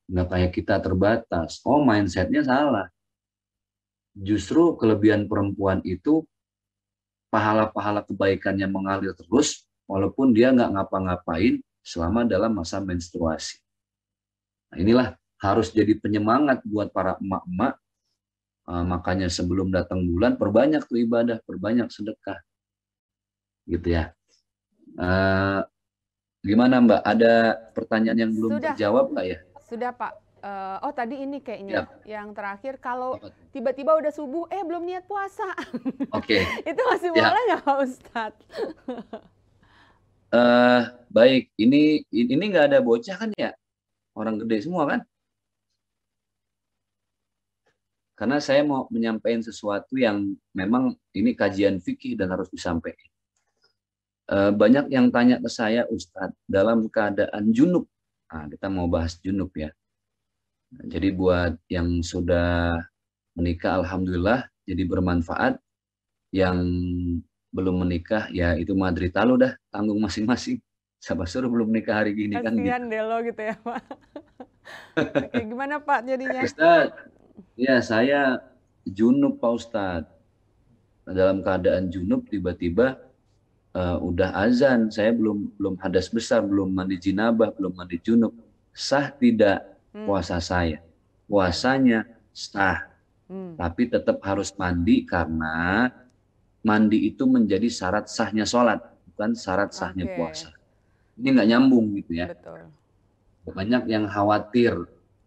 nggak kayak kita terbatas. Oh, mindsetnya salah. Justru kelebihan perempuan itu pahala-pahala kebaikannya mengalir terus, walaupun dia nggak ngapa-ngapain selama dalam masa menstruasi. Nah, inilah harus jadi penyemangat buat para emak-emak. Makanya sebelum datang bulan, perbanyak tuh ibadah, perbanyak sedekah. Gitu ya. Gimana Mbak? Ada pertanyaan yang belum terjawab nggak ya?
Sudah Pak. Oh tadi ini kayaknya yang terakhir, kalau
Apa tuh?
tiba-tiba udah subuh, belum niat puasa.
Oke.
Itu masih boleh nggak Pak Ustadz?
Baik, ini nggak ada bocah kan ya? Orang gede semua kan? Karena saya mau menyampaikan sesuatu yang memang ini kajian fikih dan harus disampaikan. Banyak yang tanya ke saya, Ustadz, dalam keadaan junub. Nah, kita mau bahas junub ya. Jadi buat yang sudah menikah, alhamdulillah, jadi bermanfaat. Yang belum menikah, ya itu maderita lo dah, tanggung masing-masing. Siapa suruh belum nikah hari gini kan gitu.
Kasihan deh lo gitu ya Pak. Oke, gimana Pak jadinya?
Ustadz, ya saya junub Pak Ustadz. Dalam keadaan junub tiba-tiba udah azan, saya belum hadas besar, belum mandi jinabah, belum mandi junub. Sah tidak puasa saya? Puasanya sah. Tapi tetap harus mandi karena mandi itu menjadi syarat sahnya sholat, bukan syarat sahnya puasa. Ini nggak nyambung gitu ya.
Betul.
Banyak yang khawatir,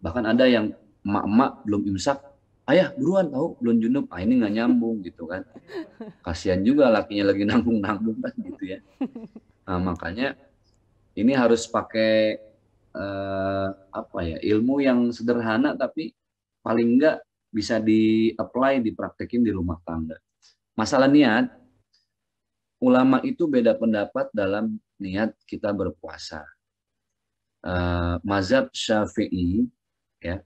bahkan ada yang emak-emak belum imsak, ayah buruan tahu belum junub. Ini nggak nyambung gitu kan. Kasihan juga lakinya lagi nanggung-nanggung kan gitu ya. Nah, makanya ini harus pakai ilmu yang sederhana tapi paling enggak bisa di-apply, dipraktekin di rumah tangga. Masalah niat, ulama itu beda pendapat dalam niat kita berpuasa. Mazhab Syafi'i, ya,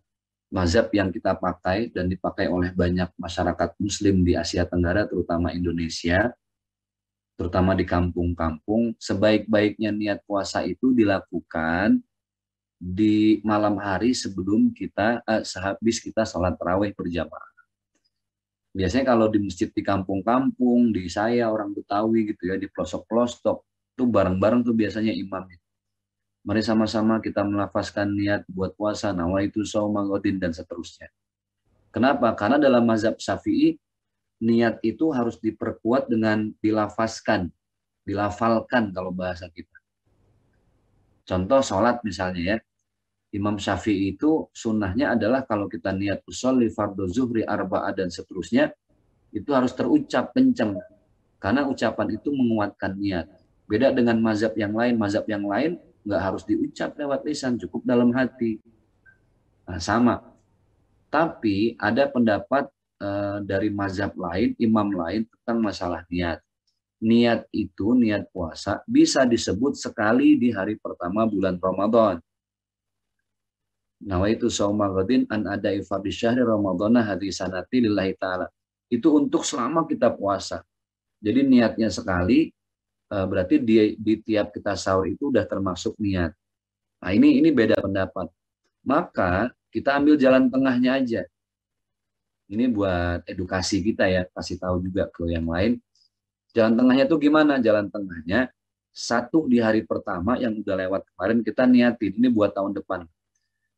mazhab yang kita pakai dan dipakai oleh banyak masyarakat Muslim di Asia Tenggara, terutama Indonesia, terutama di kampung-kampung, sebaik-baiknya niat puasa itu dilakukan di malam hari sebelum kita, sehabis kita sholat tarawih berjamaah. Biasanya kalau di masjid di kampung-kampung, di saya orang Betawi gitu ya, di pelosok-pelosok, itu bareng-bareng tuh biasanya imamnya. Mari sama-sama kita melafazkan niat buat puasa, nawaitu shauma ghadin dan seterusnya. Kenapa? Karena dalam mazhab Syafi'i, niat itu harus diperkuat dengan dilafazkan, dilafalkan kalau bahasa kita. Contoh sholat misalnya ya, Imam Syafi'i itu sunnahnya adalah kalau kita niat usolli fardhu zuhri arba'ah dan seterusnya, itu harus terucap kencang. Karena ucapan itu menguatkan niat. Beda dengan mazhab yang lain nggak harus diucap lewat lisan, cukup dalam hati. Nah, sama. Tapi ada pendapat dari mazhab lain, imam lain tentang masalah niat. Niat itu, niat puasa, bisa disebut sekali di hari pertama bulan Ramadan. Nawaitu shauma ghadin an adai fardhi syahri ramadhana hadisanati lillahi ta'ala. Itu untuk selama kita puasa. Jadi niatnya sekali, berarti di tiap kita sahur itu udah termasuk niat. Nah ini beda pendapat. Maka kita ambil jalan tengahnya aja. Ini buat edukasi kita ya, kasih tahu juga ke yang lain. Jalan tengahnya tuh gimana? Jalan tengahnya, satu di hari pertama yang udah lewat kemarin kita niatin, ini buat tahun depan.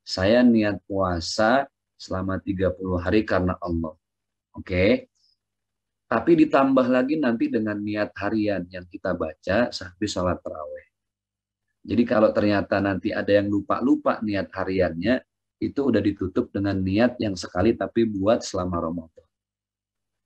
Saya niat puasa selama 30 hari karena Allah. Oke. Tapi ditambah lagi nanti dengan niat harian yang kita baca sehabis sholat tarawih. Jadi kalau ternyata nanti ada yang lupa-lupa niat hariannya, itu udah ditutup dengan niat yang sekali tapi buat selama Ramadan.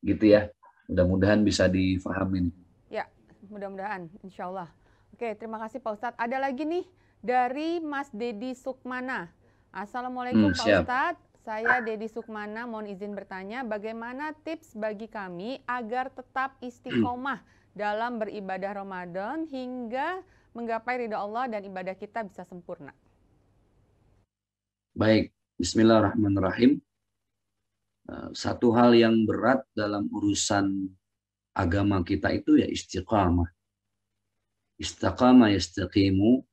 Gitu ya. Mudah-mudahan bisa difahami.
Ya, mudah-mudahan, insya Allah. Oke, terima kasih Pak Ustadz. Ada lagi nih dari Mas Dedi Sukmana. Assalamualaikum Pak Ustadz. Saya Dedi Sukmana, mohon izin bertanya, bagaimana tips bagi kami agar tetap istiqomah dalam beribadah Ramadan hingga menggapai ridha Allah dan ibadah kita bisa sempurna?
Baik, bismillahirrahmanirrahim. Satu hal yang berat dalam urusan agama kita itu ya istiqamah. Istiqamah yastaqimu,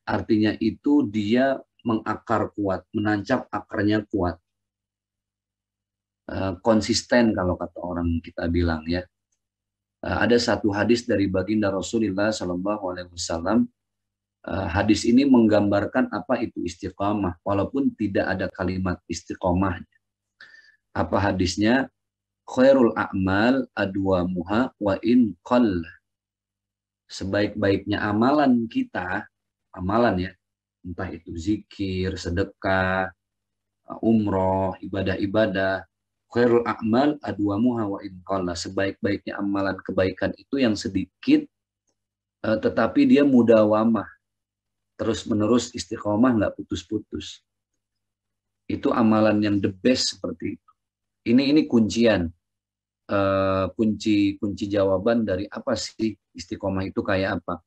artinya itu dia mengakar kuat, menancap akarnya kuat. Konsisten kalau kata orang kita bilang ya. Ada satu hadis dari baginda Rasulullah Shallallahu Alaihi Wasallam. Hadis ini menggambarkan apa itu istiqomah, walaupun tidak ada kalimat istiqomah. Apa hadisnya? Khairul a'mal adwamuha wa in qall. Sebaik-baiknya amalan kita, amalan ya, entah itu zikir, sedekah, umroh, ibadah-ibadah. Khairul a'mal adwamuha wa in qalla. Sebaik-baiknya amalan kebaikan itu yang sedikit tetapi dia mudawamah, terus-menerus istiqomah, nggak putus-putus. Itu amalan yang the best seperti itu. Ini kuncian, kunci jawaban dari apa sih istiqomah itu kayak apa.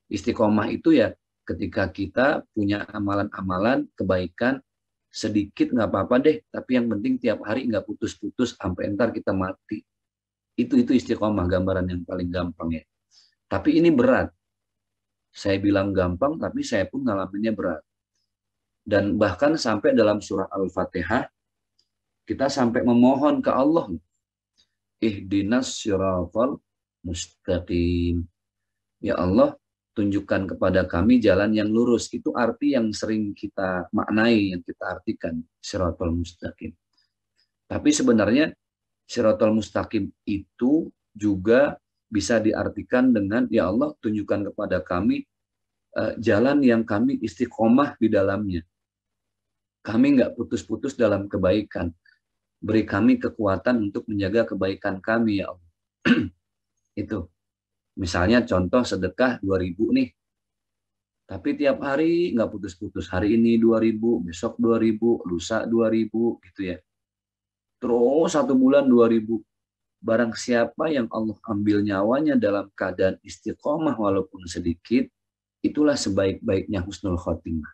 Istiqomah itu ya ketika kita punya amalan-amalan kebaikan sedikit nggak apa-apa deh, tapi yang penting tiap hari nggak putus-putus sampai entar kita mati. Itu istiqomah, gambaran yang paling gampang ya. Tapi ini berat. Saya bilang gampang, tapi saya pun ngalaminnya berat. Dan bahkan sampai dalam surah Al-Fatihah kita sampai memohon ke Allah, ihdinas siratal mustaqim. Ya Allah, tunjukkan kepada kami jalan yang lurus. Itu arti yang sering kita maknai, yang kita artikan, siratal mustaqim. Tapi sebenarnya siratal mustaqim itu juga bisa diartikan dengan, ya Allah, tunjukkan kepada kami jalan yang kami istiqomah di dalamnya. Kami nggak putus-putus dalam kebaikan. Beri kami kekuatan untuk menjaga kebaikan kami, ya Allah. Itu. Misalnya contoh sedekah 2.000 nih. Tapi tiap hari nggak putus-putus. Hari ini 2.000, besok 2.000, lusa 2.000 gitu ya. Terus 1 bulan 2.000. Barang siapa yang Allah ambil nyawanya dalam keadaan istiqomah walaupun sedikit, itulah sebaik-baiknya husnul khotimah.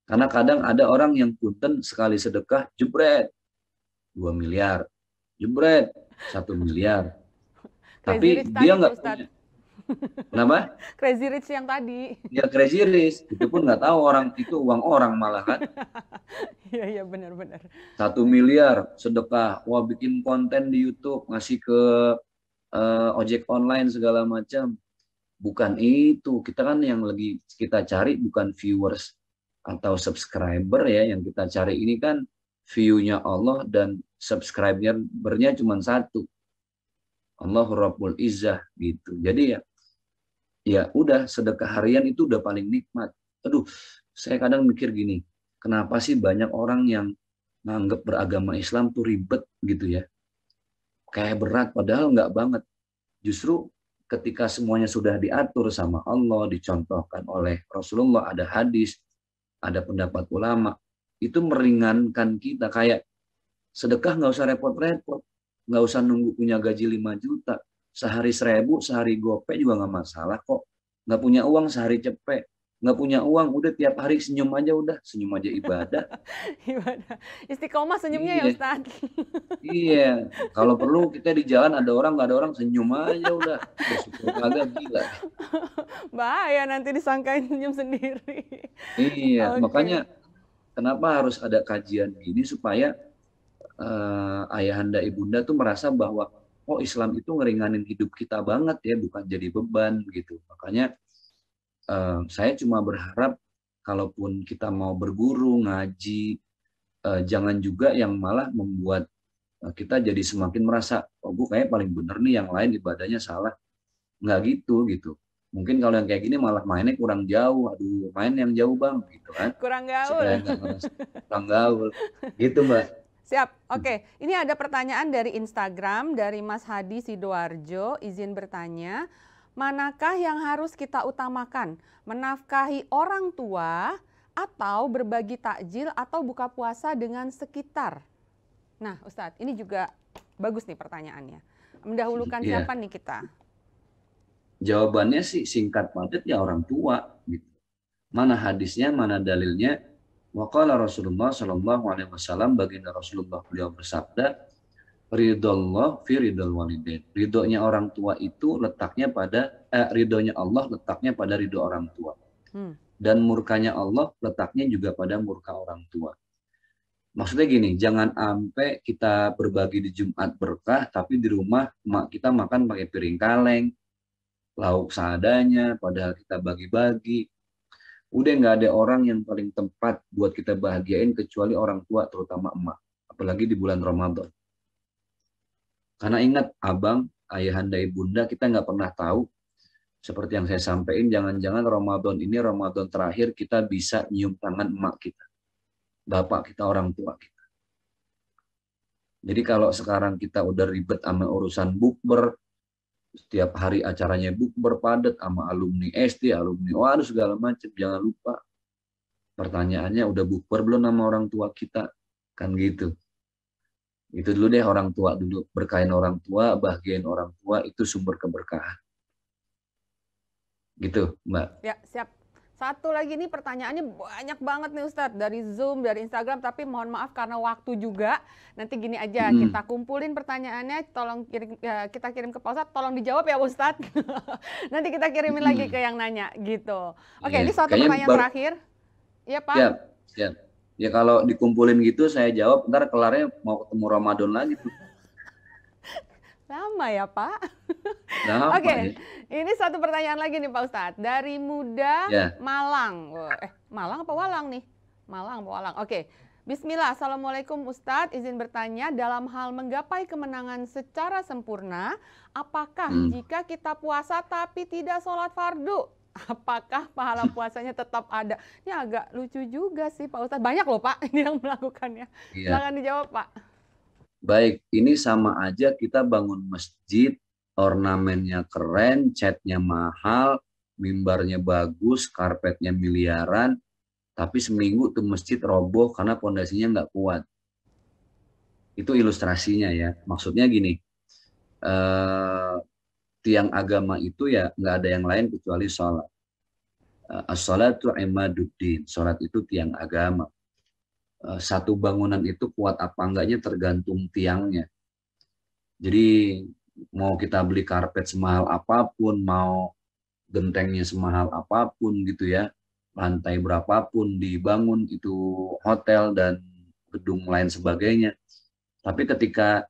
Karena kadang ada orang yang punten sekali sedekah, jebret 2 miliar, jebret 1 miliar. Tapi dia nggak punya. Kenapa?
Crazy Rich yang tadi.
Ya crazy rich, itu pun nggak tahu orang itu uang orang malah kan.
Iya benar-benar.
1 miliar sedekah, wah bikin konten di YouTube, ngasih ke ojek online segala macam. Bukan itu, kita kan yang lagi kita cari bukan viewers atau subscriber ya, yang kita cari ini kan view-nya Allah dan subscriber-nya cuma 1. Allah Rabbul Izzah gitu. Jadi ya udah sedekah harian itu udah paling nikmat. Aduh, saya kadang mikir gini, kenapa sih banyak orang yang nganggep beragama Islam tuh ribet gitu ya. Kayak berat, padahal nggak banget. Justru ketika semuanya sudah diatur sama Allah, dicontohkan oleh Rasulullah, ada hadis, ada pendapat ulama, itu meringankan kita. Kayak sedekah nggak usah repot-repot, nggak usah nunggu punya gaji 5 juta, sehari 1.000, sehari gope juga nggak masalah kok. Nggak punya uang sehari cepet, nggak punya uang udah tiap hari senyum aja, udah senyum aja ibadah.
Ibadah. Istiqomah senyumnya ya Ustaz.
Iya, kalau perlu kita di jalan ada orang nggak ada orang senyum aja udah, bersyukur kagak gila.
Bahaya nanti disangkain senyum sendiri.
Iya, makanya kenapa harus ada kajian gini supaya ayahanda ibunda tuh merasa bahwa oh Islam itu ngeringanin hidup kita banget ya, bukan jadi beban gitu. Makanya saya cuma berharap kalaupun kita mau berguru, ngaji, jangan juga yang malah membuat kita jadi semakin merasa, oh gue kayak paling bener nih, yang lain ibadahnya salah. Nggak gitu. Mungkin kalau yang kayak gini malah mainnya kurang jauh, aduh main yang jauh bang, gitu kan.
Kurang gaul.
Supaya nggak ngerasa kurang gaul, gitu Mbak.
Siap, oke. Ini ada pertanyaan dari Instagram, dari Mas Hadi Sidoarjo, izin bertanya, manakah yang harus kita utamakan? Menafkahi orang tua atau berbagi takjil atau buka puasa dengan sekitar? Nah Ustadz, ini juga bagus nih pertanyaannya. Mendahulukan siapa nih kita?
Jawabannya sih singkat padat ya orang tua. Gitu. Mana hadisnya, mana dalilnya? Waqala Rasulullah Shallallahu Alaihi Wasallam, baginda Rasulullah beliau bersabda, ridhollah fi ridhol walidain. Ridhonya orang tua itu letaknya pada ridhonya Allah letaknya pada ridho orang tua. Dan murkanya Allah letaknya juga pada murka orang tua. Maksudnya gini, jangan sampai kita berbagi di Jumat berkah, tapi di rumah kita makan pakai piring kaleng, lauk seadanya, padahal kita bagi-bagi. Udah nggak ada orang yang paling tepat buat kita bahagiain kecuali orang tua, terutama emak. Apalagi di bulan Ramadan. Karena ingat, abang, ayahanda, ibunda, kita nggak pernah tahu. Seperti yang saya sampaikan, jangan-jangan Ramadan ini Ramadan terakhir kita bisa nyium tangan emak kita, bapak kita, orang tua kita. Jadi kalau sekarang kita udah ribet sama urusan bukber, setiap hari acaranya bukber padat sama alumni SD, alumni waduh segala macam, jangan lupa pertanyaannya udah bukber belum sama orang tua kita, kan gitu. Itu dulu deh, orang tua dulu, berkahin orang tua, bahagiain orang tua, itu sumber keberkahan. Gitu, Mbak.
Ya, siap. Satu lagi nih, pertanyaannya banyak banget nih Ustadz, dari Zoom, dari Instagram, tapi mohon maaf karena waktu juga. Nanti gini aja, kita kumpulin pertanyaannya, tolong kita kirim ke Pak Ustadz, tolong dijawab ya Ustadz. Nanti kita kirimin lagi ke yang nanya, gitu. Oke, ini satu pertanyaan terakhir. Iya Pak?
Siap, siap. Ya kalau dikumpulin gitu saya jawab, ntar kelarnya mau ketemu Ramadan lagi tuh.
Lama ya Pak?
Oke,
ya? Ini satu pertanyaan lagi nih Pak Ustadz. Dari Muda Malang. Malang apa Walang nih? Malang apa Walang? Oke. Bismillah, Assalamualaikum Ustadz. Izin bertanya, dalam hal menggapai kemenangan secara sempurna, apakah jika kita puasa tapi tidak sholat fardu, apakah pahala puasanya tetap ada? Ini agak lucu juga sih Pak Ustadz. Banyak loh Pak ini yang melakukannya. Silakan dijawab Pak.
Baik, ini sama aja kita bangun masjid, ornamennya keren, catnya mahal, mimbarnya bagus, karpetnya miliaran, tapi seminggu tuh masjid roboh karena pondasinya nggak kuat. Itu ilustrasinya ya. Maksudnya gini, tiang agama itu ya nggak ada yang lain kecuali sholat. As-sholatu imaduddin, sholat itu tiang agama. Satu bangunan itu kuat apa enggaknya tergantung tiangnya. Jadi mau kita beli karpet semahal apapun, mau gentengnya semahal apapun gitu ya, lantai berapapun dibangun, itu hotel dan gedung lain sebagainya. Tapi ketika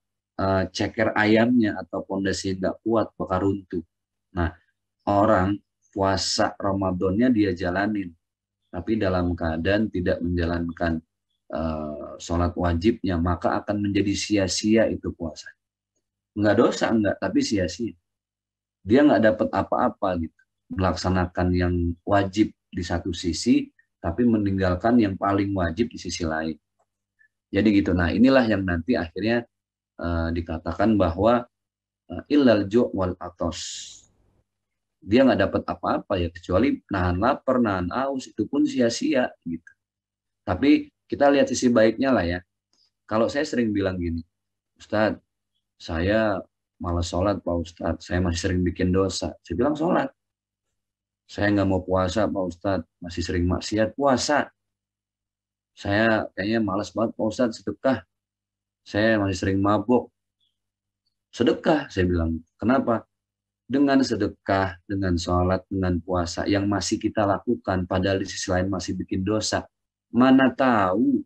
ceker ayamnya atau pondasi nggak kuat, bakal runtuh. Nah, orang puasa Ramadannya dia jalanin, tapi dalam keadaan tidak menjalankan sholat wajibnya, maka akan menjadi sia-sia itu puasa. Nggak dosa, enggak, tapi sia-sia. Dia nggak dapat apa-apa gitu. Melaksanakan yang wajib di satu sisi, tapi meninggalkan yang paling wajib di sisi lain. Jadi gitu. Nah, inilah yang nanti akhirnya dikatakan bahwa illal ju' wal atos. Dia nggak dapat apa-apa ya, kecuali nahan lapar, nahan aus, itu pun sia-sia gitu. Tapi kita lihat sisi baiknya lah ya. Kalau saya sering bilang gini, Ustadz, saya malas sholat Pak Ustadz, saya masih sering bikin dosa. Saya bilang sholat. Saya nggak mau puasa Pak Ustadz, masih sering maksiat, puasa. Saya kayaknya malas banget Pak Ustadz, sedekah. Saya masih sering mabuk. Sedekah, saya bilang. Kenapa? Dengan sedekah, dengan sholat, dengan puasa yang masih kita lakukan, padahal di sisi lain masih bikin dosa. Mana tahu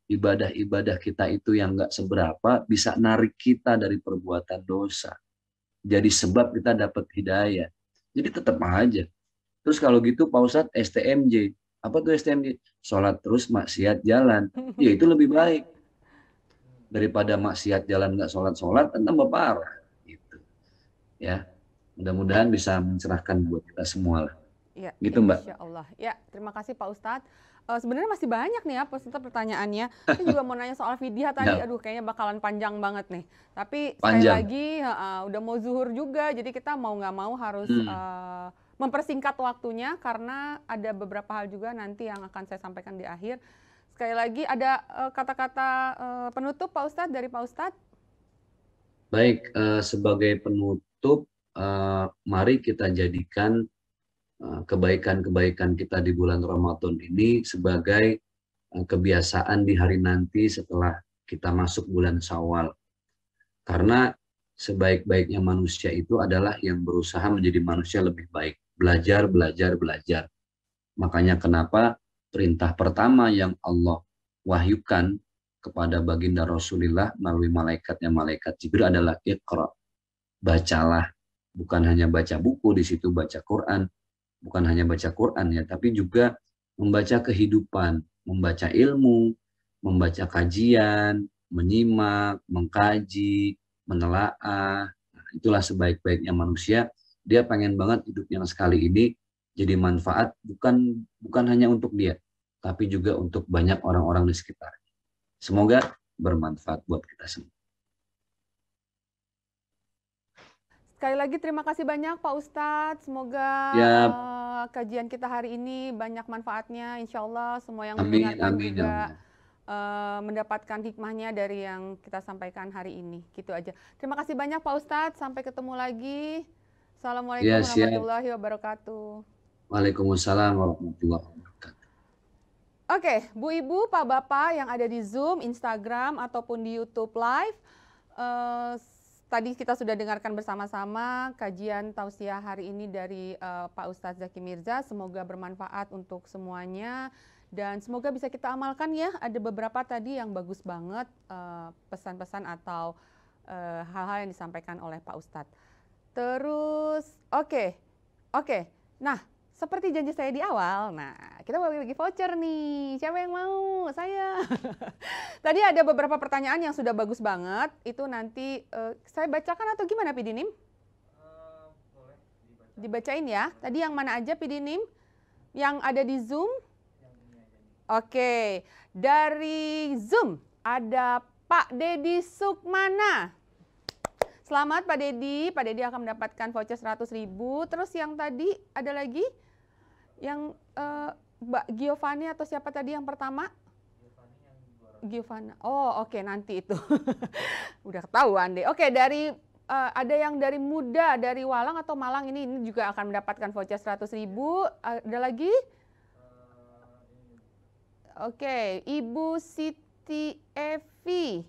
ibadah-ibadah kita itu yang nggak seberapa bisa narik kita dari perbuatan dosa. Jadi sebab kita dapat hidayah. Jadi tetap aja. Terus kalau gitu Pak Ustadz STMJ. Apa tuh STMJ? Sholat terus maksiat jalan. Ya itu lebih baik. Daripada maksiat jalan nggak sholat-sholat, kan tambah parah. Gitu. Ya, mudah-mudahan bisa mencerahkan buat kita semua lah.
Ya,
gitu Mbak.
Insya Allah. Ya, terima kasih Pak Ustadz. Sebenarnya masih banyak nih ya pertanyaannya. Saya juga mau nanya soal fidyah tadi. Aduh, kayaknya bakalan panjang banget nih. Tapi sekali lagi udah mau zuhur juga, jadi kita mau nggak mau harus mempersingkat waktunya karena ada beberapa hal juga nanti yang akan saya sampaikan di akhir. Sekali lagi ada kata-kata penutup Pak Ustadz dari Pak Ustadz?
Baik, sebagai penutup, mari kita jadikan kebaikan-kebaikan kita di bulan Ramadan ini sebagai kebiasaan di hari nanti setelah kita masuk bulan Syawal. Karena sebaik-baiknya manusia itu adalah yang berusaha menjadi manusia lebih baik. Belajar, belajar, belajar. Makanya kenapa perintah pertama yang Allah wahyukan kepada baginda Rasulullah melalui malaikatnya malaikat Jibril adalah Iqra, bacalah. Bukan hanya baca buku di situ, baca Quran, bukan hanya baca Quran ya, tapi juga membaca kehidupan, membaca ilmu, membaca kajian, menyimak, mengkaji, menelaah. Nah, itulah sebaik-baiknya manusia. Dia pengen banget hidupnya sekali ini jadi manfaat bukan hanya untuk dia, tapi juga untuk banyak orang-orang di sekitar. Semoga bermanfaat buat kita semua.
Sekali lagi terima kasih banyak Pak Ustadz. Semoga
Ya,
kajian kita hari ini banyak manfaatnya. Insya Allah semua yang
amin,
mendengarkan
amin, ya
juga
Allah.
mendapatkan hikmahnya dari yang kita sampaikan hari ini. Gitu aja. Terima kasih banyak Pak Ustadz. Sampai ketemu lagi. Assalamualaikum
Ya, siap.
warahmatullahi wabarakatuh.
Waalaikumsalam warahmatullahi wabarakatuh.
Oke, Bu Ibu, Pak Bapak yang ada di Zoom, Instagram, ataupun di YouTube Live. Tadi kita sudah dengarkan bersama-sama kajian tausiah hari ini dari Pak Ustadz Zaki Mirza. Semoga bermanfaat untuk semuanya dan semoga bisa kita amalkan ya. Ada beberapa tadi yang bagus banget pesan-pesan atau hal-hal yang disampaikan oleh Pak Ustadz. Terus, oke. Nah, seperti janji saya di awal, nah kita mau bagi voucher nih. Siapa yang mau? Saya. Tadi ada beberapa pertanyaan yang sudah bagus banget. Itu nanti saya bacakan atau gimana Pidinim?
Boleh dibaca.
Dibacain ya. Tadi yang mana aja Pidinim? Yang ada di Zoom? Oke. Dari Zoom ada Pak Dedi Sukmana. Selamat Pak Dedi. Pak Dedi akan mendapatkan voucher 100.000. Terus yang tadi ada lagi? Yang Mbak Giovanni atau siapa tadi yang pertama? Giovanna. Oh, oke, nanti itu. Udah ketahuan deh. Oke, dari ada yang dari Muda, dari Walang atau Malang ini juga akan mendapatkan voucher 100.000. Ada lagi? Oke, Ibu Siti Evi.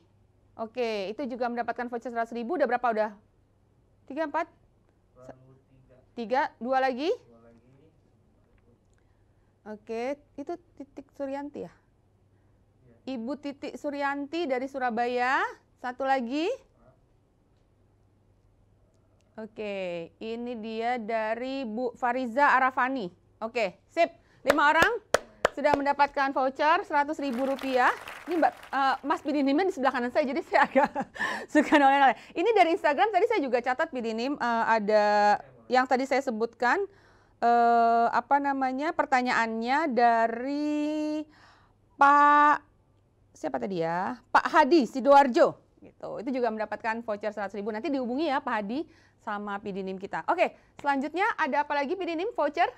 Oke, itu juga mendapatkan voucher 100.000. Udah berapa udah? 3, 4? 3, 2 lagi? Oke, itu Titik Suryanti ya? Ibu Titik Suryanti dari Surabaya. Satu lagi. Oke, ini dia dari Bu Fariza Arafani. Oke, sip. 5 orang sudah mendapatkan voucher Rp100.000. Ini Mas Pidinim di sebelah kanan saya, jadi saya agak suka noleh-noleh. Ini dari Instagram, tadi saya juga catat Pidinim, ada yang tadi saya sebutkan. Pertanyaannya dari Pak siapa tadi ya? Pak Hadi Sidoarjo gitu. Itu juga mendapatkan voucher 100.000. Nanti dihubungi ya Pak Hadi sama Pidinim kita. Oke, selanjutnya ada apa lagi Pidinim voucher?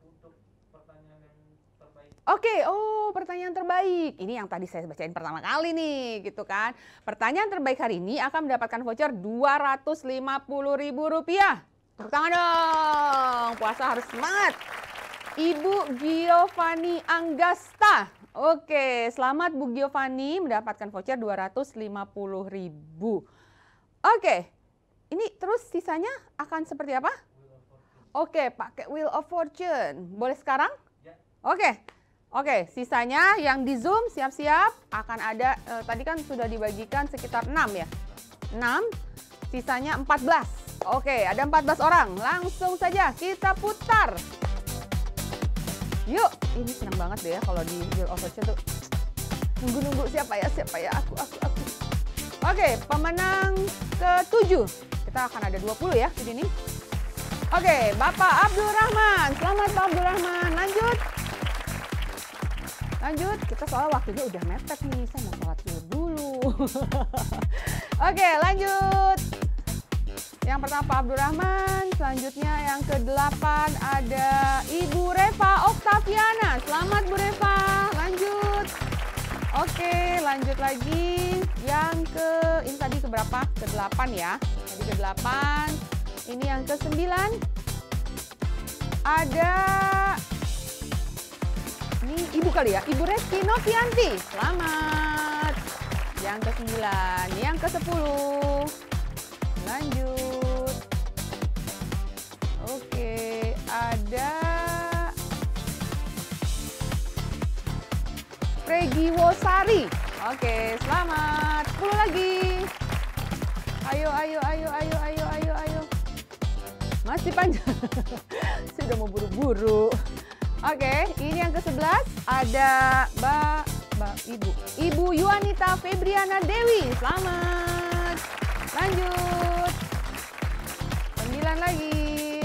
Untuk pertanyaan yang terbaik.
Oke, pertanyaan terbaik. Ini yang tadi saya bacain pertama kali nih, gitu kan. Pertanyaan terbaik hari ini akan mendapatkan voucher Rp250.000. Tepuk tangan dong, puasa harus semangat. Ibu Giovanni Anggasta. Oke, selamat Bu Giovanni mendapatkan voucher Rp250.000. Oke, ini terus sisanya akan seperti apa? Oke, pakai Wheel of Fortune. Boleh sekarang?
Ya.
Oke, sisanya yang di Zoom siap-siap akan ada, tadi kan sudah dibagikan sekitar 6 ya? 6, sisanya 14. Oke, ada 14 orang. Langsung saja kita putar. Yuk, ini senang banget deh ya kalau di Wheel of Fortune tuh. Nunggu-nunggu siapa ya? Aku. Oke, pemenang ke-7. Kita akan ada 20 ya di sini. Oke, Bapak Abdul Rahman. Selamat Pak Abdul Rahman. Lanjut, kita soal waktunya udah mepet nih. Saya mau sholat dulu. Oke, lanjut. Yang pertama Pak Abdul Rahman, selanjutnya yang ke-8 ada Ibu Reva Oktaviana. Selamat Bu Reva, lanjut. Oke, lanjut lagi. Ini tadi keberapa? Ke-8 ya. Tadi ke-8. Ini yang ke-9. Ada, ini Ibu kali ya, Ibu Reski Novianti. Selamat. Yang ke-9, yang ke-10. Lanjut. Oke, ada Pregi Wosari. Oke, selamat. 10 lagi. Ayo, ayo, ayo, ayo, ayo, ayo, ayo. Masih panjang. Saya udah mau buru-buru. Oke, ini yang ke-11 ada Ibu Yuanita Febriana Dewi. Selamat. Lanjut. 9 lagi.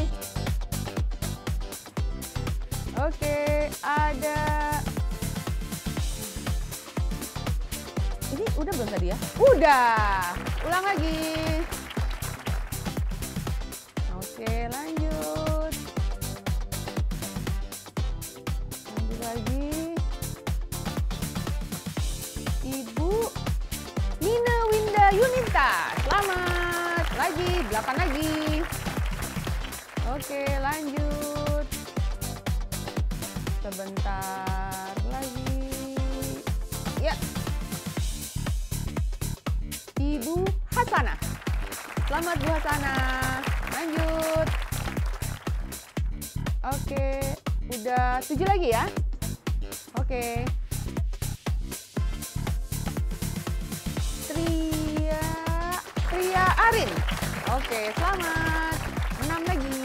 Oke, ada ini udah belum tadi ya? Udah. Ulang lagi. Oke, lanjut. Lanjut lagi. Ibu Nina Winda Yunita. Selamat. Lagi, 8 lagi. Oke, lanjut. Sebentar lagi. Ya. Ibu Hasanah. Selamat Bu Hasanah. Lanjut. Oke, udah 7 lagi ya. Oke. Tria Arin. Oke, selamat. 6 lagi.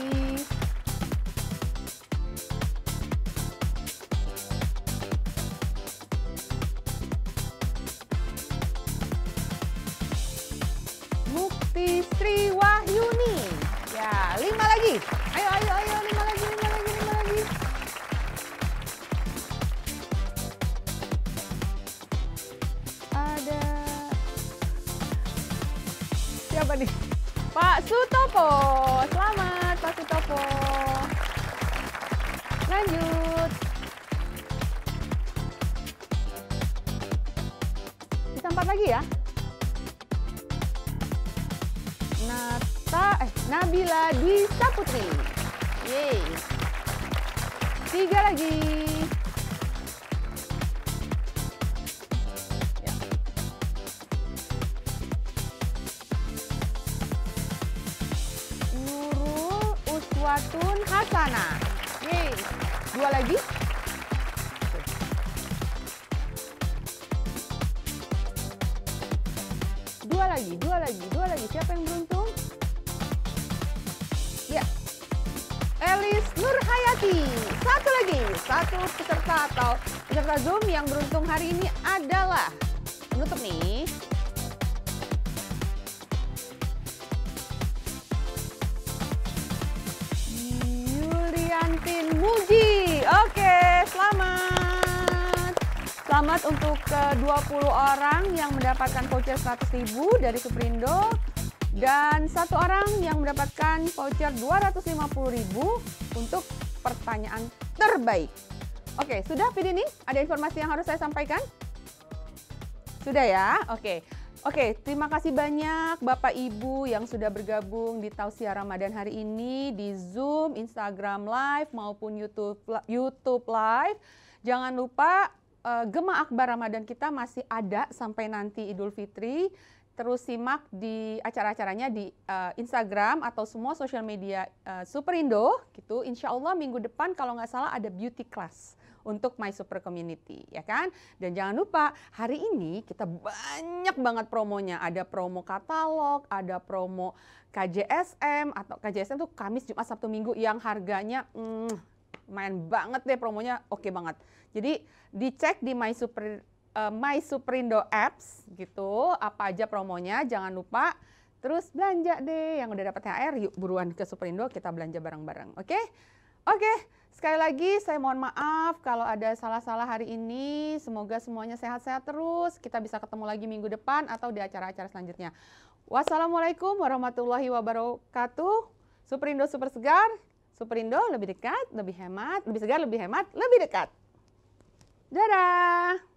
Mukti Sri Wahyuni. Ya, 5 lagi. Ayo, ayo, ayo, 5 lagi, 5 lagi, 5 lagi. Ada siapa nih? Pak Sutopo. Selamat Pak Sutopo. Lanjut. Bisa 4 lagi ya. Nabila Dwi Saputri. Yeay. 3 lagi. Ya. Nurul Uswatun Hasanah. Yeay. 2 lagi. Dua lagi. Siapa yang beruntung? Ya, Elis Nurhayati. 1 lagi. 1 peserta atau peserta Zoom yang beruntung hari ini adalah penutup nih. Yuliantin Muji. Oke, selamat. Selamat untuk ke-20 orang yang mendapatkan voucher 100.000 dari Superindo. Dan 1 orang yang mendapatkan voucher 250.000 untuk pertanyaan terbaik. Oke, sudah video ini? Ada informasi yang harus saya sampaikan? Sudah ya? Oke, terima kasih banyak Bapak Ibu yang sudah bergabung di Tausiah Ramadan hari ini di Zoom, Instagram Live maupun YouTube Live. Jangan lupa Gema Akbar Ramadan kita masih ada sampai nanti Idul Fitri. Terus simak di acara-acaranya di Instagram atau semua sosial media Superindo gitu. Insya Allah minggu depan kalau nggak salah ada beauty class untuk My Super Community, ya kan? Dan jangan lupa hari ini kita banyak banget promonya. Ada promo katalog, ada promo KJSM atau KJSM tuh Kamis, Jumat, Sabtu, Minggu yang harganya lumayan banget deh promonya, oke banget. Jadi dicek di My Superindo apps gitu, apa aja promonya, jangan lupa. Terus belanja deh, yang udah dapat THR, yuk buruan ke Superindo, kita belanja bareng-bareng, oke? Oke, sekali lagi saya mohon maaf kalau ada salah-salah hari ini, semoga semuanya sehat-sehat terus, kita bisa ketemu lagi minggu depan atau di acara-acara selanjutnya. Wassalamualaikum warahmatullahi wabarakatuh. Superindo super segar, Superindo lebih dekat, lebih hemat, lebih segar, lebih hemat, lebih dekat. Dadah!